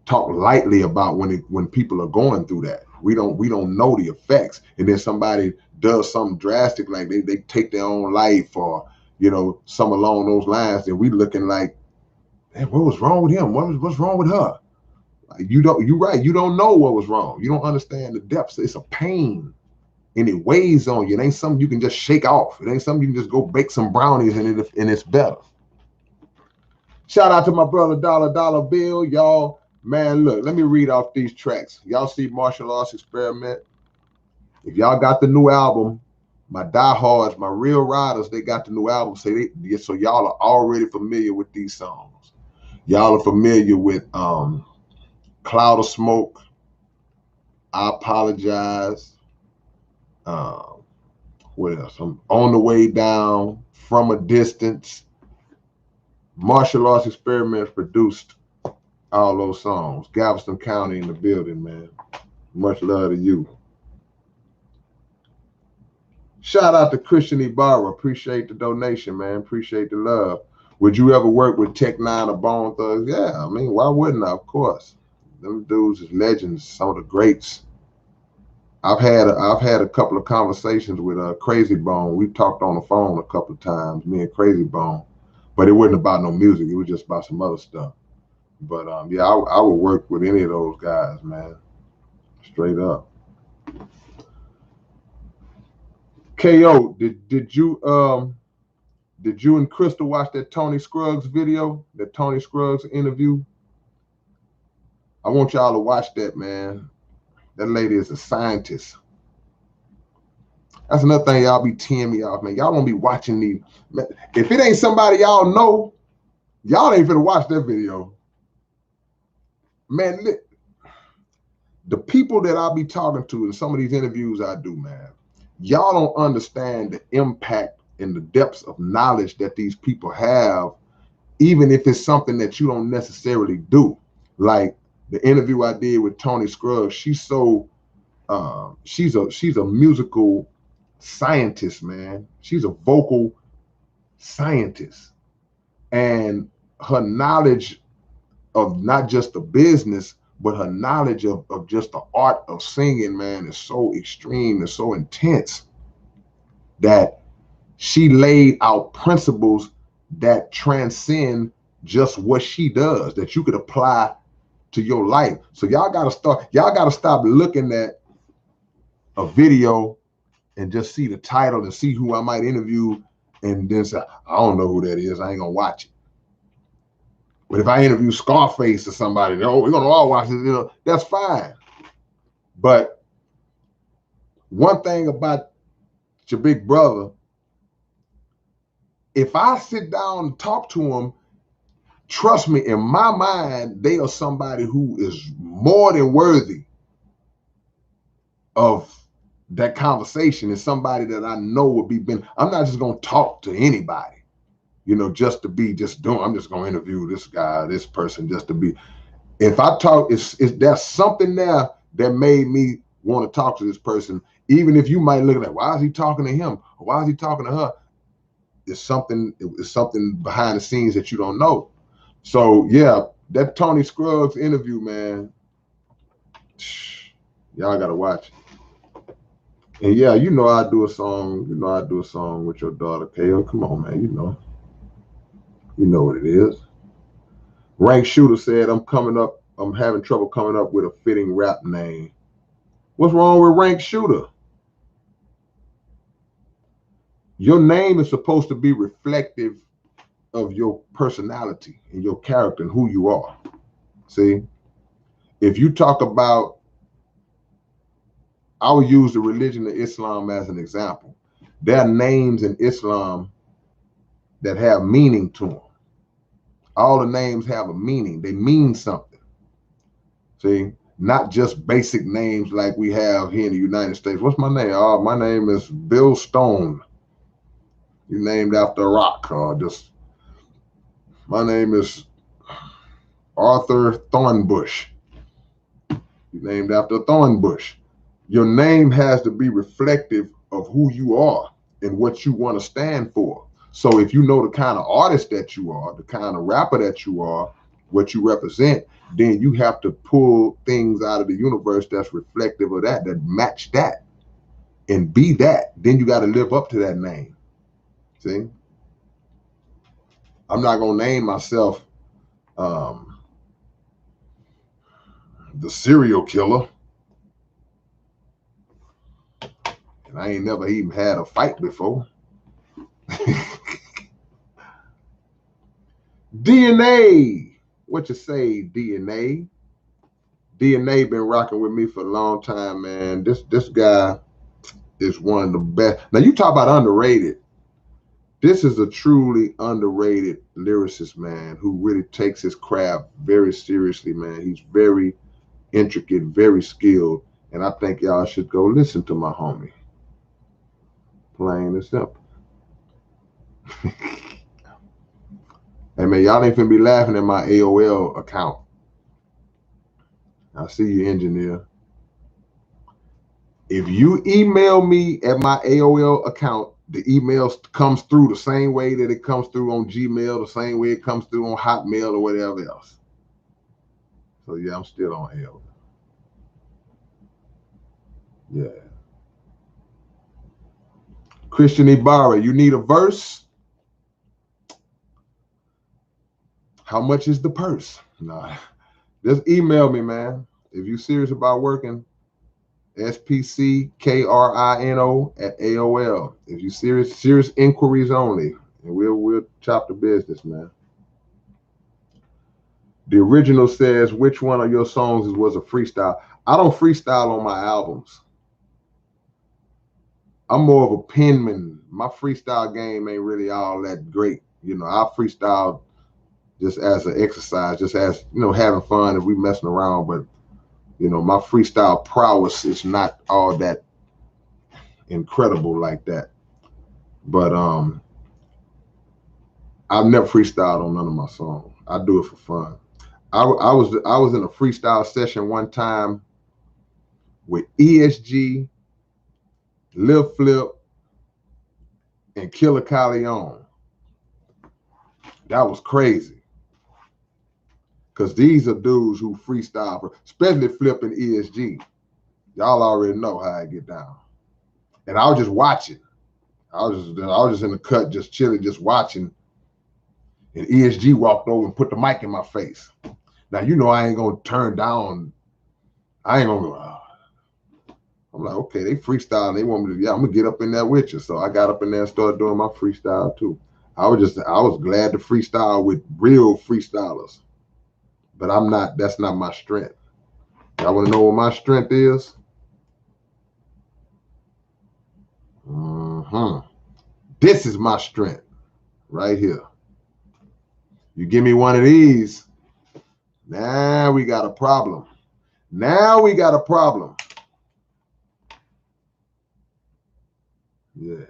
[SPEAKER 1] talk lightly about when people are going through that. We don't know the effects, and then somebody does something drastic, like they take their own life or some along those lines, then we looking like, man, what was wrong with him? What's wrong with her? Like, you're right. You don't know what was wrong. You don't understand the depths. It's a pain, and it weighs on you. It ain't something you can just shake off. It ain't something you can just go bake some brownies and it's better. Shout out to my brother Dollar Bill, y'all. Man, look, let me read off these tracks. Y'all see Martial Arts Experiment? If y'all got the new album, my diehards, my real riders, they got the new album. So y'all are already familiar with these songs. Y'all are familiar with Cloud of Smoke, I Apologize. What else? I'm On the Way Down, From a Distance. Martial Arts Experiments produced all those songs. Galveston County in the building, man. Much love to you. Shout out to Christian Ibarra. Appreciate the donation, man. Appreciate the love. Would you ever work with Tech Nine or Bone Thugs? Yeah, I mean, why wouldn't I? Of course. Them dudes is legends, some of the greats. I've had a couple of conversations with Crazy Bone. We talked on the phone a couple of times, me and Crazy Bone, but it wasn't about no music. It was just about some other stuff. But yeah, I would work with any of those guys, man. Straight up. KO, did you and Crystal watch that Tony Scruggs video, that Tony Scruggs interview? I want y'all to watch that, man. That lady is a scientist. That's another thing y'all be teeing me off, man. Y'all don't be watching these. If it ain't somebody y'all know, y'all ain't finna watch that video. Man, the people that I'll be talking to in some of these interviews I do, man, y'all don't understand the impact and the depths of knowledge that these people have, even if it's something that you don't necessarily do. Like the interview I did with Tony Scruggs, she's so she's a musical scientist, man. She's a vocal scientist, and her knowledge of not just the business, but her knowledge of just the art of singing, man, is so extreme and so intense that she laid out principles that transcend just what she does, that you could apply to your life. So y'all gotta stop looking at a video and just see the title and see who I might interview and then say, I don't know who that is, I ain't gonna watch it. But if I interview Scarface or somebody, oh, we're gonna all watch it, that's fine. But one thing about your big brother, if I sit down and talk to him, trust me, in my mind, they are somebody who is more than worthy of that conversation, and somebody that I know would be. I'm not just gonna talk to anybody, just to be I'm just gonna interview this guy, this person, just to be. If I talk, there's something there that made me want to talk to this person, even if you might look at, why is he talking to him? Or why is he talking to her? It's something behind the scenes that you don't know. So yeah, that Tony Scruggs interview, man, y'all gotta watch it. And yeah, I do a song. I do a song with your daughter, KO. Come on, man. You know what it is. Rank Shooter said, I'm having trouble coming up with a fitting rap name. What's wrong with Rank Shooter? Your name is supposed to be reflective of your personality and your character and who you are. See, if you talk about, I would use the religion of Islam as an example. There are names in Islam that have meaning to them. All the names have a meaning. They mean something. See, not just basic names like we have here in the United States. What's my name? Oh, my name is Bill Stone. You named after a rock, or just, my name is Arthur Thornbush. You named after a thorn bush. Your name has to be reflective of who you are and what you want to stand for. So if you know the kind of artist that you are, the kind of rapper that you are, what you represent, then you have to pull things out of the universe that's reflective of that match that, and be that. Then you got to live up to that name. See? I'm not going to name myself the serial killer. And I ain't never even had a fight before. DNA. What you say, DNA? DNA been rocking with me for a long time, man. This guy, is one of the best. Now you talk about underrated. This is a truly underrated lyricist, man, who really takes his craft very seriously, man. He's very intricate, very skilled, and I think y'all should go listen to my homie. Plain and simple. Hey man, y'all ain't finna be laughing at my AOL account. I see you, engineer. If you email me at my AOL account, the email comes through the same way that it comes through on Gmail, the same way it comes through on Hotmail or whatever else. So yeah, I'm still on AOL. Yeah. Christian Ibarra, you need a verse? How much is the purse? Nah. Just email me, man. If you're serious about working, SPCKRINO at AOL. If you serious inquiries only, and we'll chop the business, man. The original says, which one of your songs was a freestyle? I don't freestyle on my albums. I'm more of a penman. My freestyle game ain't really all that great. You know, I freestyle just as an exercise, just as, you know, having fun if we messing around, but you know, my freestyle prowess is not all that incredible like that. But I've never freestyled on none of my songs. I do it for fun. I was in a freestyle session one time with ESG, Lil Flip, and Killer Leon. That was crazy. Cause these are dudes who freestyle, especially Flip and ESG. Y'all already know how I get down. And I was just watching. I was just in the cut, just chilling, just watching. And ESG walked over and put the mic in my face. Now, you know, I ain't gonna turn down. I ain't gonna go, I'm like, okay, they freestyle. They want me to, yeah, I'm gonna get up in there with you. So I got up in there and started doing my freestyle too. I was glad to freestyle with real freestylers. But that's not my strength. Y'all wanna know what my strength is? This is my strength right here. You give me one of these, now we got a problem. Now we got a problem. Yeah.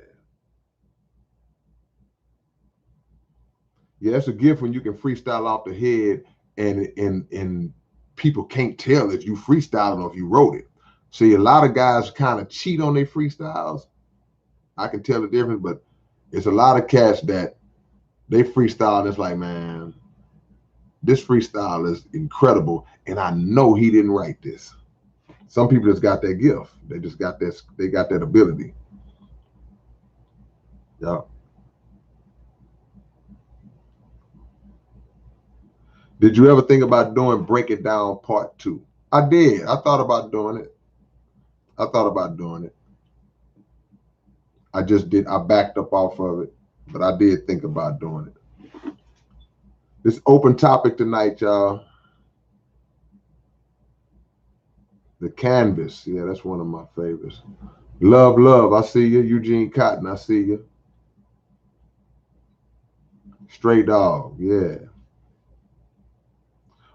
[SPEAKER 1] Yeah, it's a gift when you can freestyle off the head and people can't tell if you freestyled or if you wrote it. See, a lot of guys kind of cheat on their freestyles. I can tell the difference, but it's a lot of cats that they freestyle and it's like, man, this freestyle is incredible, and I know he didn't write this. Some people just got that gift. They just got this, they got that ability. Yeah. Did you ever think about doing Break It Down Part 2? I did. I thought about doing it. I just did. I backed up off of it, but I did think about doing it. This open topic tonight, y'all. The Canvas. Yeah, that's one of my favorites. Love, love. I see you. Eugene Cotton. I see you. Stray Dog. Yeah.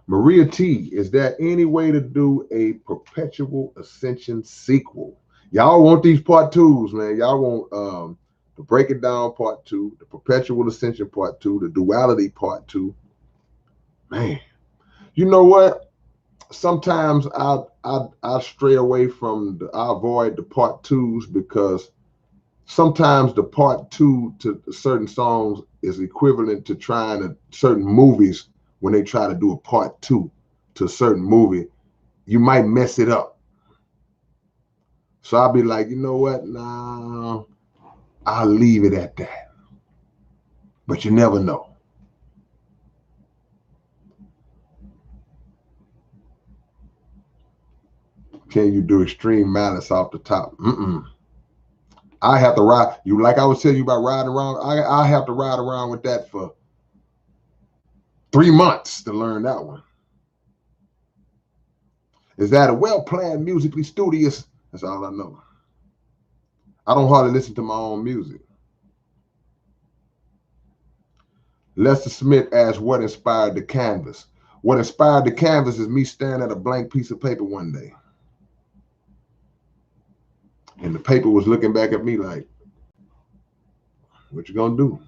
[SPEAKER 1] Maria T. Is there any way to do a Perpetual Ascension sequel? Y'all want these part twos, man. Y'all want the Break It Down Part 2, the Perpetual Ascension Part 2, the Duality Part 2. Man, you know what? Sometimes I stray away from I avoid the part twos because sometimes the part 2 to certain songs is equivalent to trying to certain movies when they try to do a part 2 to a certain movie. You might mess it up. So I'll be like, you know what? Nah, I'll leave it at that. But you never know. Can you do Extreme Malice off the top? I have to ride. You like I was telling you about riding around. I have to ride around with that for 3 months to learn that one. Is that a well-planned, musically studious? That's all I know. I don't hardly listen to my own music. Lester Smith asks, what inspired the canvas? What inspired the canvas is me staring at a blank piece of paper one day. And the paper was looking back at me like, what you gonna do?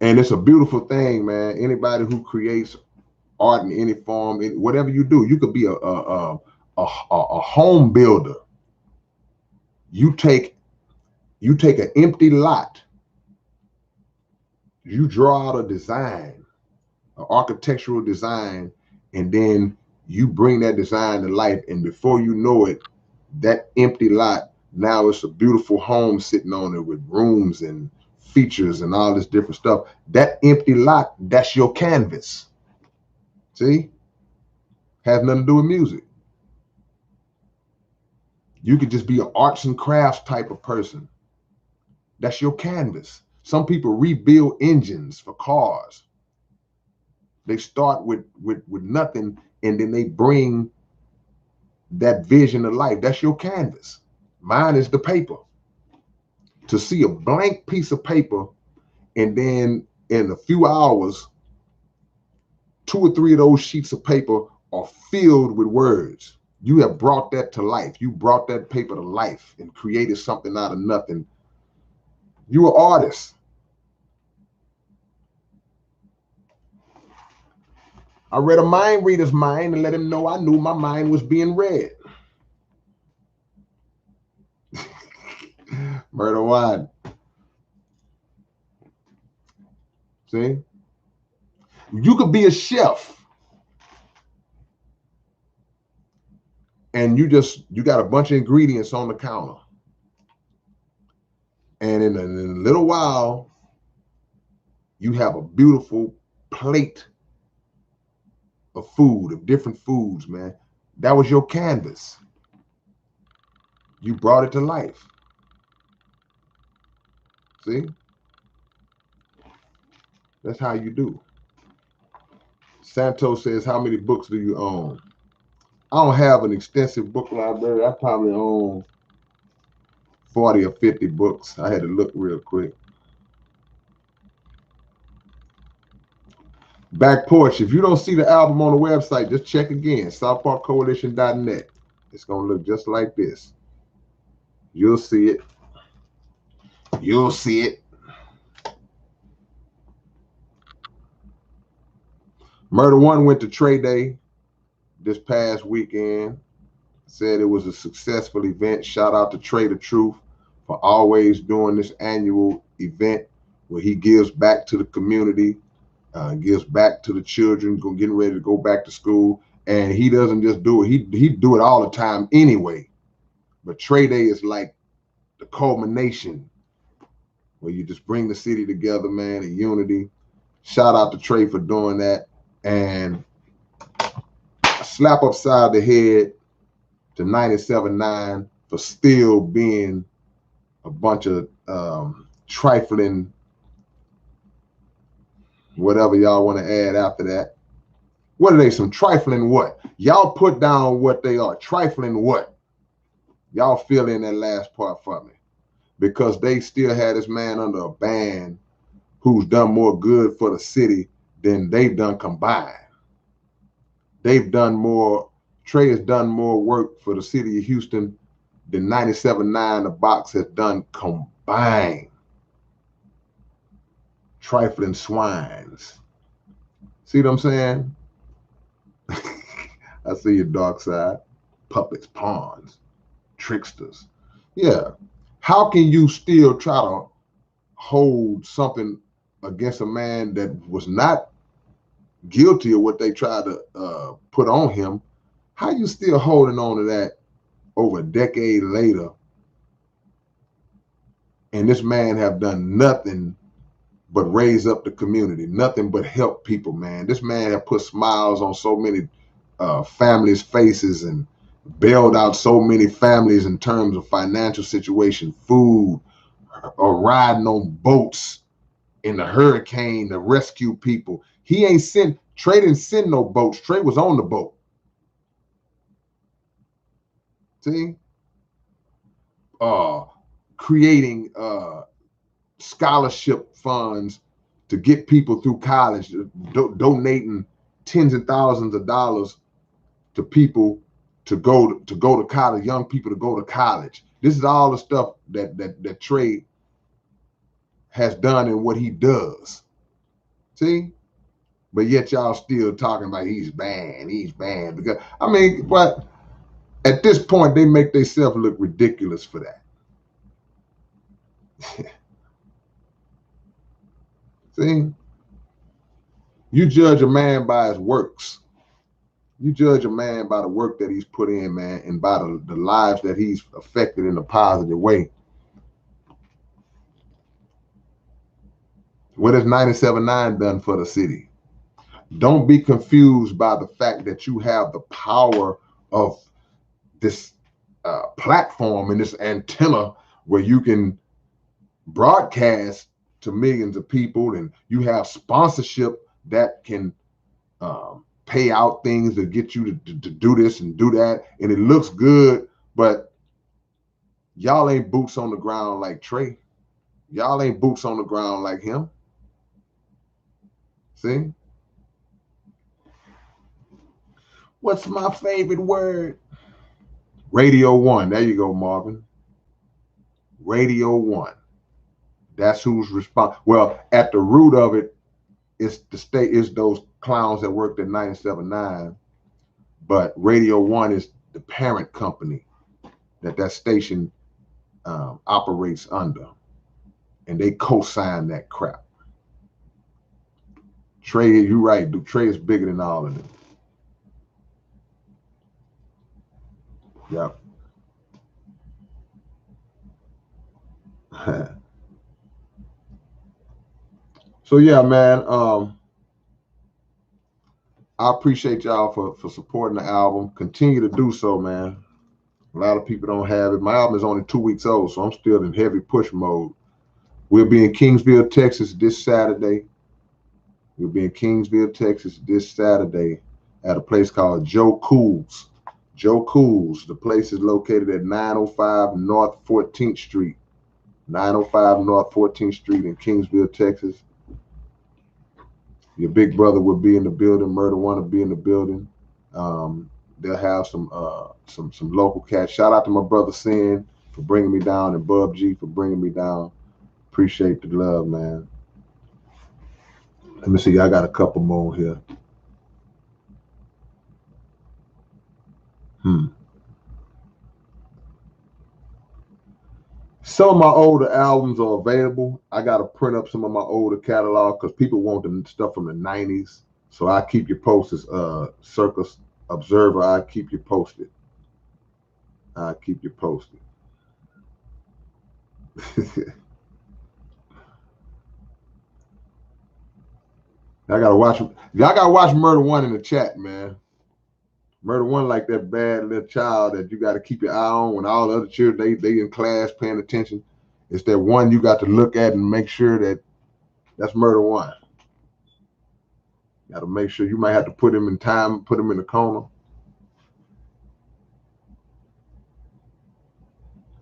[SPEAKER 1] And it's a beautiful thing, man. Anybody who creates art in any form, whatever you do, you could be a home builder. You take an empty lot, you draw out a design, an architectural design, and then you bring that design to life. And before you know it, that empty lot, now it's a beautiful home sitting on it with rooms and features and all this different stuff. That empty lot, that's your canvas. See? Has nothing to do with music. You could just be an arts and crafts type of person. That's your canvas. Some people rebuild engines for cars. They start with nothing, and then they bring that vision to life. That's your canvas. Mine is the paper. To see a blank piece of paper, and then in a few hours, 2 or 3 of those sheets of paper are filled with words. You have brought that to life. You brought that paper to life and created something out of nothing. You're an artist. I read a mind reader's mind and let him know I knew my mind was being read. Murder One. See? You could be a chef and you got a bunch of ingredients on the counter. And in a little while, you have a beautiful plate of food, of different foods, man. That was your canvas. You brought it to life. See? That's how you do. Santos says, how many books do you own? I don't have an extensive book library. I probably own 40 or 50 books. I had to look real quick. Back Porch. If you don't see the album on the website, just check again. SouthParkCoalition.net. It's going to look just like this. You'll see it. You'll see it. Murder One went to Trey Day this past weekend. Said it was a successful event. Shout out to Trey the Truth for always doing this annual event where he gives back to the community, gives back to the children, getting ready to go back to school. And he doesn't just do it. He do it all the time anyway. But Trey Day is like the culmination where you just bring the city together, man, in unity. Shout out to Trey for doing that. And a slap upside the head to 97.9 for still being a bunch of trifling, whatever y'all want to add after that. What are they? Some trifling what? Y'all put down what they are. Trifling what? Y'all fill in that last part for me. Because they still had this man under a ban who's done more good for the city than they've done combined. They've done more, Trey has done more work for the city of Houston than 97.9 The Box has done combined. Trifling swines. See what I'm saying? I see your dark side. Puppets, pawns, tricksters. Yeah. How can you still try to hold something against a man that was not guilty of what they tried to put on him? How you still holding on to that over a decade later? And this man have done nothing but raise up the community, nothing but help people, man. This man have put smiles on so many families' faces and bailed out so many families in terms of financial situation, food, or riding on boats in the hurricane to rescue people. He ain't sent, Trey didn't send no boats. Trey was on the boat. See? creating scholarship funds to get people through college, donating tens of thousands of dollars to people to go to college, young people to go to college. This is all the stuff that Trey has done and what he does. See? But yet y'all still talking about he's banned. Because I mean, but at this point they make themselves look ridiculous for that. See? You judge a man by his works. You judge a man by the work that he's put in, man, and by the lives that he's affected in a positive way. What has 97.9 done for the city? Don't be confused by the fact that you have the power of this platform and this antenna where you can broadcast to millions of people, and you have sponsorship that can pay out things to get you to do this and do that, and it looks good, but y'all ain't boots on the ground like Trey. Y'all ain't boots on the ground like him. See? What's my favorite word? Radio One. There you go, Marvin. Radio One. That's who's responsible. Well, at the root of it, it's the state, is those clowns that worked at 97.9, but Radio One is the parent company that station operates under, and they co-sign that crap. Trey, you're right. Trey is bigger than all of them. Yep. So yeah, man. I appreciate y'all for supporting the album. Continue to do so, man. A lot of people don't have it. My album is only 2 weeks old, so I'm still in heavy push mode. We'll be in Kingsville, Texas this Saturday. We'll be in Kingsville, Texas this Saturday at a place called Joe Cool's. Joe Cool's. The place is located at 905 North 14th Street. 905 North 14th Street in Kingsville, Texas. Your big brother will be in the building. Murder One will be in the building. They'll have some local cats. Shout out to my brother Sin for bringing me down, and Bub G for bringing me down. Appreciate the love, man. Let me see. I got a couple more here. Some of my older albums are available. I got to print up some of my older catalog because people want the stuff from the 90s. So I keep you posted. Circus Observer, I keep you posted. I keep you posted. Y'all gotta watch Murder One in the chat, man. Murder One like that bad little child that you got to keep your eye on when all the other children they in class paying attention. It's that one you got to look at and make sure that's Murder One. Got to make sure. You might have to put him in time, put him in the corner.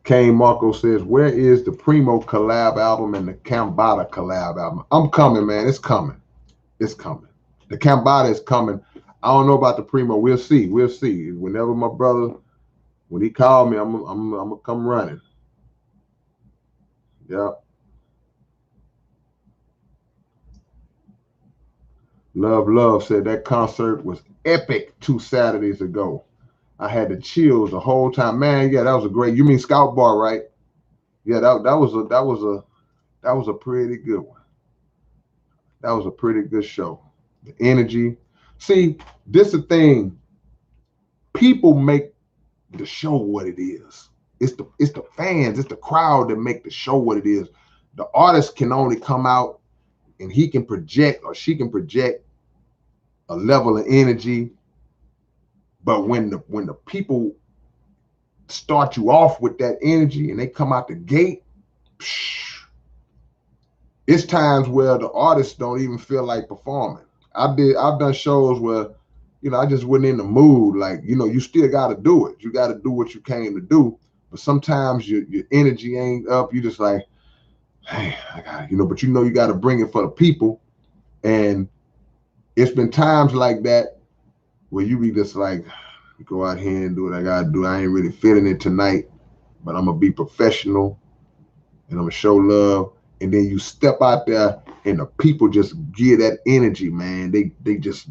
[SPEAKER 1] Kane Marco says, where is the Primo collab album and the Cambada collab album? I'm coming, man. It's coming. It's coming. The Cambada is coming. I don't know about the Primo. We'll see. We'll see. Whenever my brother, when he called me, I'm gonna come running. Yep. Love said that concert was epic 2 Saturdays ago. I had the chills the whole time. Man, yeah, that was a great. You mean Scout Bar, right? Yeah, that was a pretty good one. That was a pretty good show. The energy. See, this is the thing. People make the show what it is. It's the fans, it's the crowd that make the show what it is. The artist can only come out and he can project or she can project a level of energy. But when the people start you off with that energy and they come out the gate, it's times where the artists don't even feel like performing. I've done shows where, I just wasn't in the mood. Like, you still got to do it. You got to do what you came to do. but sometimes your energy ain't up. You just like, hey, I got, but you got to bring it for the people. And it's been times like that where you be just like, go out here and do what I gotta do. I ain't really feeling it tonight, but I'm gonna be professional and I'm gonna show love. And then you step out there and the people just give that energy, man. They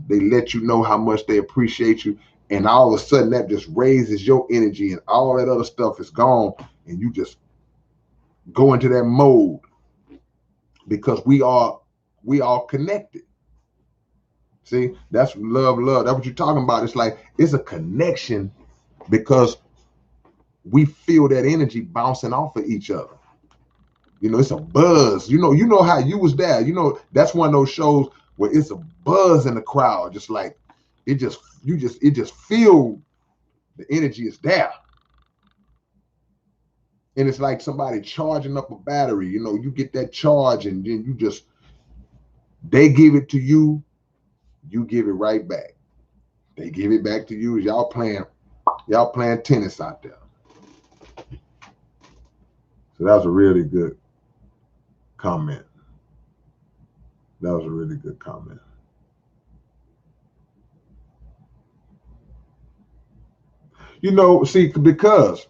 [SPEAKER 1] let you know how much they appreciate you. And all of a sudden that just raises your energy and all that other stuff is gone. And you just go into that mode because we are connected. See, that's love. That's what you're talking about. It's like, it's a connection because we feel that energy bouncing off of each other. It's a buzz. You know how you was there. That's one of those shows where it's a buzz in the crowd. Just like, it just feel the energy is there. And it's like somebody charging up a battery. You get that charge and then they give it to you. You give it right back. They give it back to you. Y'all playing tennis out there. So that was a really good comment. That was a really good comment. See, because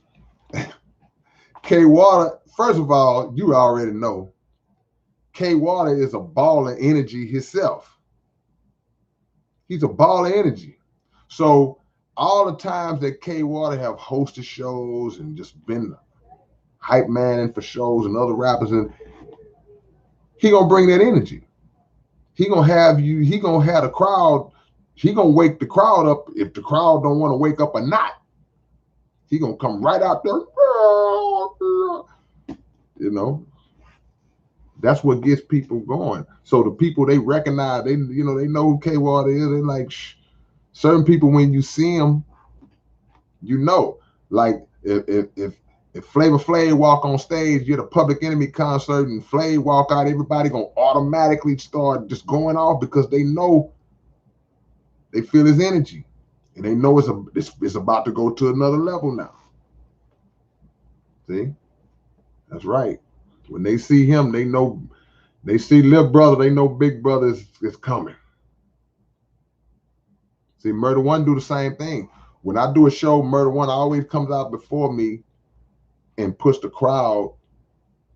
[SPEAKER 1] K-Water, first of all, you already know, K-Water is a ball of energy himself. He's a ball of energy. So all the times that K-Water have hosted shows and just been hype man for shows and other rappers, and he gonna bring that energy. He gonna have the crowd, he gonna wake the crowd up if the crowd don't want to wake up or not. He gonna come right out there. That's what gets people going. So the people, they recognize, they know who K-Water is. They like, certain people, when you see them, like if Flavor Flav walk on stage, you're the Public Enemy concert, and Flav walk out, everybody gonna automatically start just going off because they know, they feel his energy, and they know it's about to go to another level now. See, that's right. When they see him, they know. They see little brother, they know big brother is coming. See, Murder One do the same thing. When I do a show, Murder One always comes out before me and puts the crowd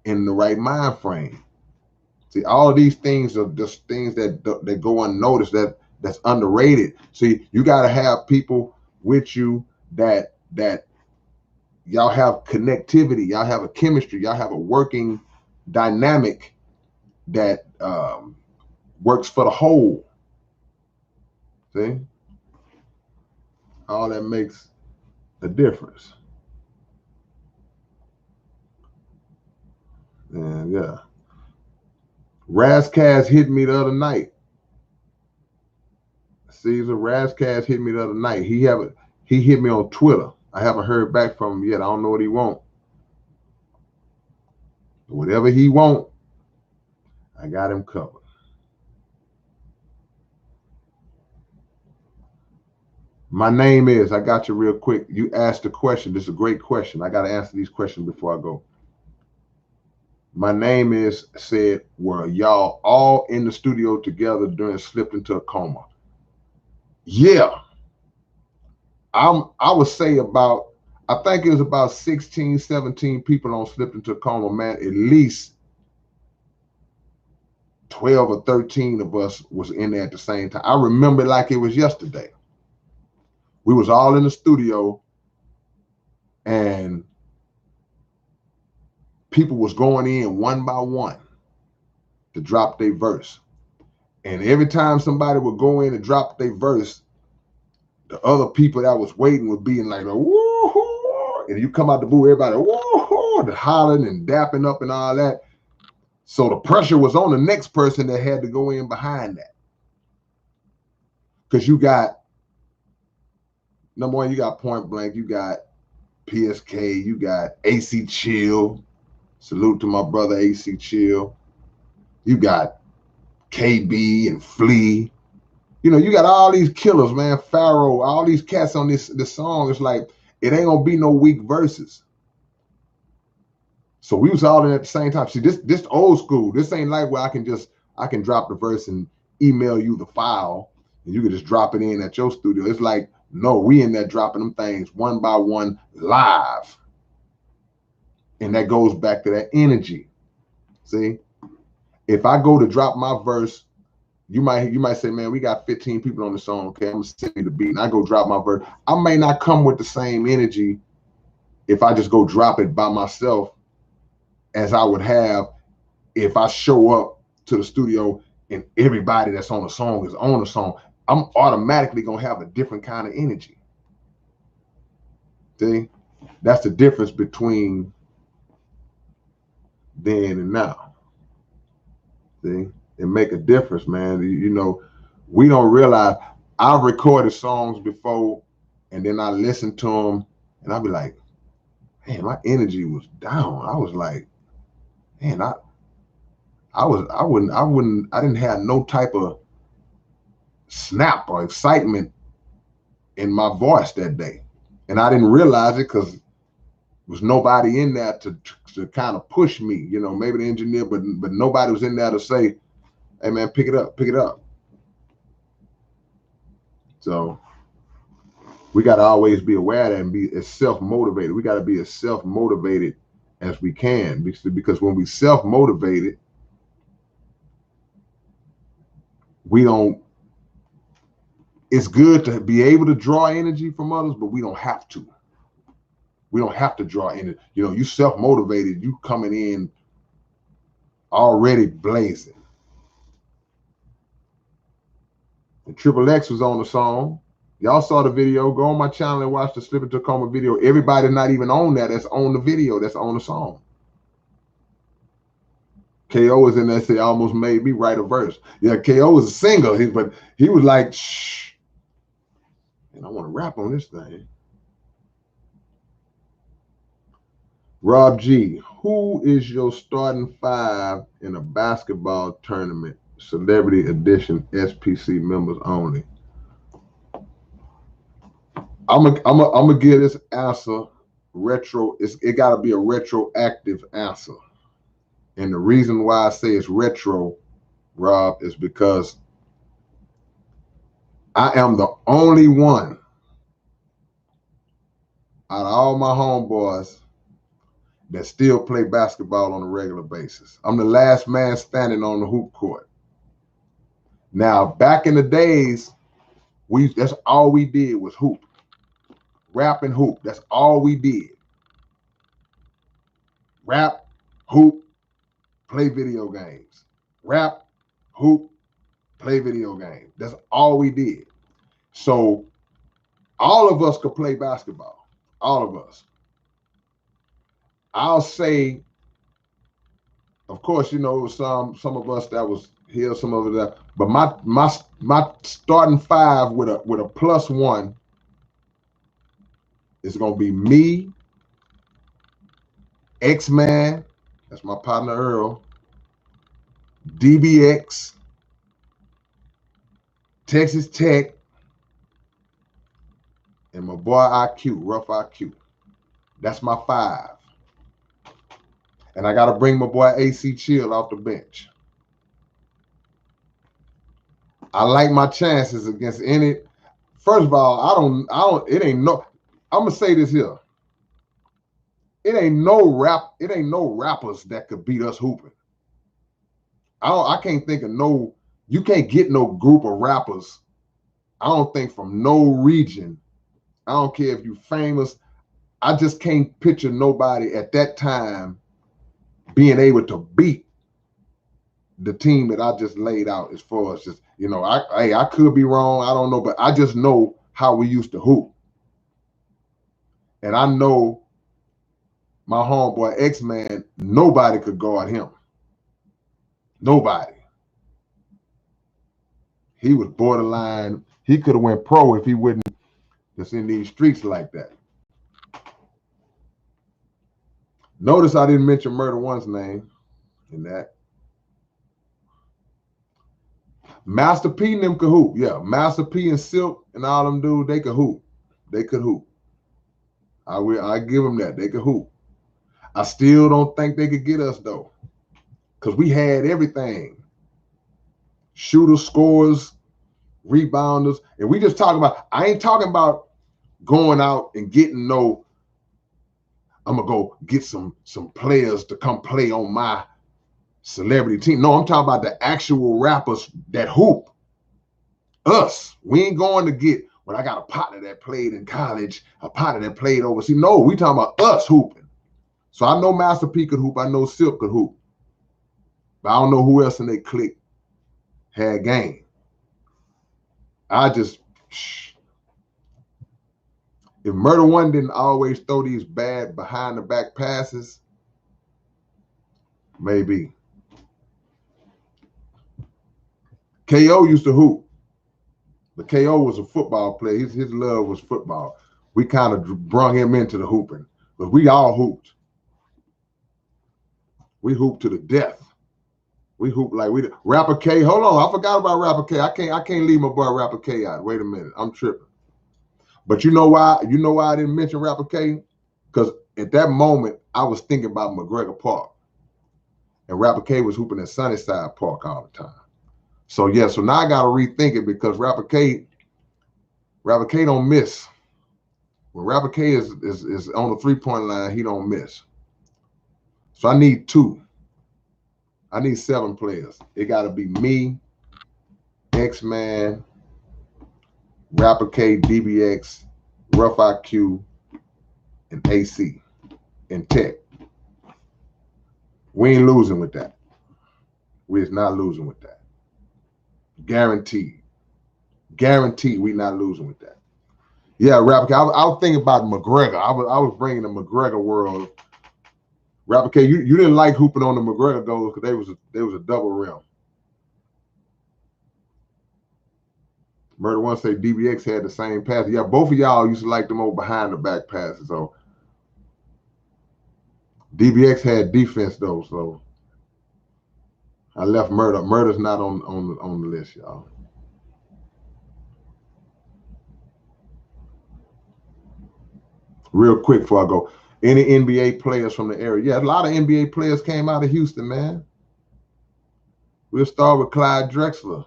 [SPEAKER 1] in the right mind frame. See, all of these things are just things that go unnoticed, that's underrated. See, you got to have people with you that y'all have connectivity, y'all have a chemistry, y'all have a working dynamic that works for the whole. See, all that makes a difference. And yeah, Razkaz hit me the other night. Caesar Razkaz hit me the other night. He hit me on Twitter. I haven't heard back from him yet. I don't know what he want. Whatever he want, I got him covered. My name is, I got you real quick. You asked the question. This is a great question. I got to answer these questions before I go. My name is said, were y'all all in the studio together during Slipped into a Coma? Yeah. I would say I think it was about 16, 17 people on Slipped into a Coma, man. At least 12 or 13 of us was in there at the same time. I remember it like it was yesterday. We was all in the studio and people was going in one by one to drop their verse. And every time somebody would go in and drop their verse, the other people that was waiting would be in like, woo-hoo! And you come out the booth, everybody, woo-hoo! Hollering and dapping up and all that. So the pressure was on the next person that had to go in behind that. Because you got, number one, you got Point Blank, you got PSK, you got AC Chill. Salute to my brother AC Chill. You got KB and Flea. You got all these killers, man. Pharaoh, all these cats on this song. It's like, it ain't gonna be no weak verses. So we was all in at the same time. See, this old school. This ain't like where I can drop the verse and email you the file and you can just drop it in at your studio. It's like, no, we in there dropping them things one by one live. And that goes back to that energy. See, if I go to drop my verse, you might say, man, we got 15 people on the song. Okay, I'm gonna send you the beat, and I go drop my verse. I may not come with the same energy if I just go drop it by myself as I would have if I show up to the studio and everybody that's on the song is on the song. I'm automatically gonna have a different kind of energy. See, that's the difference between then and now. See, it make a difference, man. You know, we don't realize I've recorded songs before, and then I listen to them, and I'll be like, man, my energy was down. I was like, man, I didn't have no type of snap or excitement in my voice that day. And I didn't realize it because there was nobody in there to kind of push me, you know, maybe the engineer, but nobody was in there to say, hey man, pick it up, pick it up. So we got to always be aware of that and be as self-motivated. We got to be as self-motivated as we can, because when we self-motivated, we don't, it's good to be able to draw energy from others, but we don't have to. We don't have to draw energy. You know, you self-motivated, you coming in already blazing. And Triple X was on the song. Y'all saw the video. Go on my channel and watch the Slip It Tacoma video. Everybody's not even on that. That's on the video. That's on the song. KO was in there, say, almost made me write a verse. Yeah, KO was a singer, but he was like, shh. And I want to rap on this thing. Rob G, who is your starting five in a basketball tournament? Celebrity edition, SPC members only. I'm gonna give this answer retro. It got to be a retroactive answer. And the reason why I say it's retro, Rob, is because I am the only one out of all my homeboys that still play basketball on a regular basis. I'm the last man standing on the hoop court. Now, back in the days, that's all we did was hoop. Rap and hoop. That's all we did. Rap, hoop, play video games. Rap, hoop, play video games. That's all we did. So all of us could play basketball. All of us. I'll say, of course, you know, some of us that was here, some of it that, but my starting five with a plus one is gonna be me, X-Man, that's my partner Earl, DBX, Texas Tech, and my boy IQ, Rough IQ. That's my five. And I gotta bring my boy AC Chill off the bench. I like my chances against any. First of all, it ain't no, I'm gonna say this here. It ain't no rappers that could beat us hooping. I can't think of no, you can't get no group of rappers, I don't think, from no region. I don't care if you famous. I just can't picture nobody at that time being able to beat the team that I just laid out. As far as just, you know, I could be wrong, I don't know, but I just know how we used to hoop. And I know my homeboy X-Man, nobody could guard him. Nobody. He was borderline. He could have went pro if he wouldn't just in these streets like that. Notice I didn't mention Murder One's name in that. Master P and them could hoop. Yeah, Master P and Silk and all them dudes, they could hoop. They could hoop. I give them that. They could hoop. I still don't think they could get us though, because we had everything: shooters, scorers, rebounders, and we just talking about. I ain't talking about going out and getting no. I'm gonna go get some players to come play on my celebrity team. No, I'm talking about the actual rappers that hoop. Us. We ain't going to get, well, I got a partner that played in college, a partner that played overseas. No, we talking about us hooping. So I know Master P could hoop. I know Silk could hoop. But I don't know who else in their clique had game. If Murder One didn't always throw these bad behind the back passes, maybe. KO used to hoop. But KO was a football player. His love was football. We kind of brung him into the hooping. But we all hooped. We hooped to the death. We hoop like we did. Rapper K. Hold on, I forgot about Rapper K. I can't leave my boy Rapper K out. Wait a minute, I'm tripping. But you know why? You know why I didn't mention Rapper K? Because at that moment I was thinking about McGregor Park, and Rapper K was hooping at Sunnyside Park all the time. So yeah, so now I got to rethink it because Rapper K don't miss. When Rapper K is on the 3-point line, he don't miss. So I need 2. I need 7 players. It got to be me, X-Man, Rapper K, DBX, Rough IQ, and AC, and Tech. We ain't losing with that. We is not losing with that. Guaranteed. Guaranteed we not losing with that. Yeah, Rapper K. I was thinking about McGregor. I was bringing the McGregor world. Rapper K, you didn't like hooping on the McGregor goals because they was a double rim. Murder One say DBX had the same pass. Yeah, both of y'all used to like them old behind the back passes. So DBX had defense though. So I left Murder. Murder's not on the list, y'all. Real quick before I go, any NBA players from the area? Yeah, a lot of NBA players came out of Houston, man. We'll start with Clyde Drexler.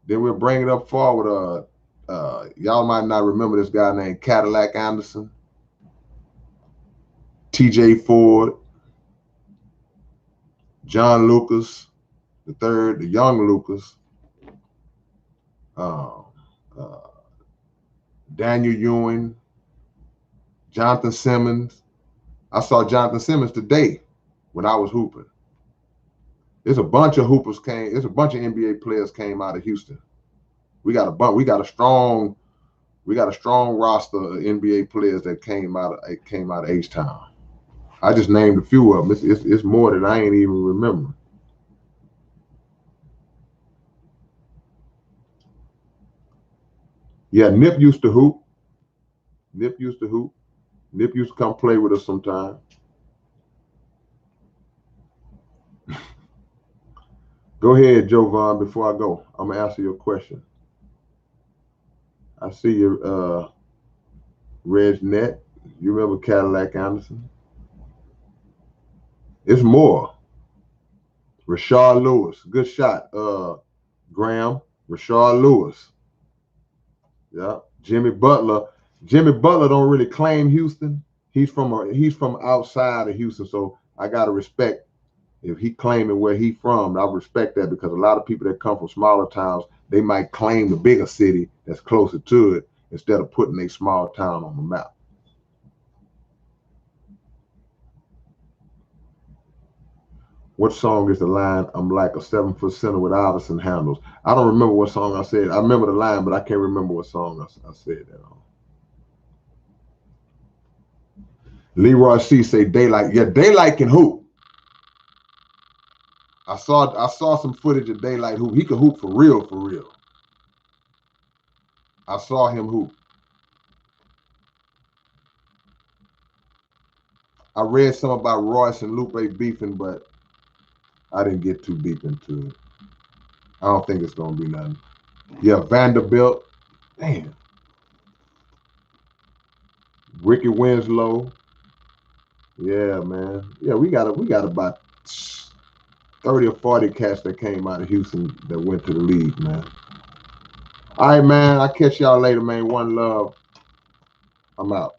[SPEAKER 1] Then we'll bring it up forward. Y'all might not remember this guy named Cadillac Anderson, TJ Ford, John Lucas, the third, the young Lucas, Daniel Ewing, Jonathan Simmons. I saw Jonathan Simmons today when I was hooping. There's a bunch of hoopers came. There's a bunch of NBA players came out of Houston. We got a strong roster of NBA players that came out of H-Town. I just named a few of them. It's more that I ain't even remember. Yeah, Nip used to hoop. Nip used to come play with us sometime. Go ahead, Jovan, before I go. I'm going to answer your question. I see you, Reg Net. You remember Cadillac Anderson? It's more. Rashard Lewis. Good shot, Graham. Rashard Lewis. Yeah. Jimmy Butler. Jimmy Butler don't really claim Houston. He's from outside of Houston, so I gotta respect if he claiming where he from. I respect that because a lot of people that come from smaller towns, they might claim the bigger city that's closer to it instead of putting a small town on the map. What song is the line, I'm like a 7-foot center with Iverson handles? I don't remember what song I said. I remember the line, but I can't remember what song I said that on. Leroy C say Daylight. Yeah, Daylight can hoop. I saw some footage of Daylight hoop. He can hoop for real, for real. I saw him hoop. I read some about Royce and Lupe beefing, but I didn't get too deep into it. I don't think it's gonna be nothing. Yeah, Vanderbilt. Damn. Ricky Winslow. Yeah, man. Yeah, we got about 30 or 40 cats that came out of Houston that went to the league, man. All right, man. I'll catch y'all later, man. One love. I'm out.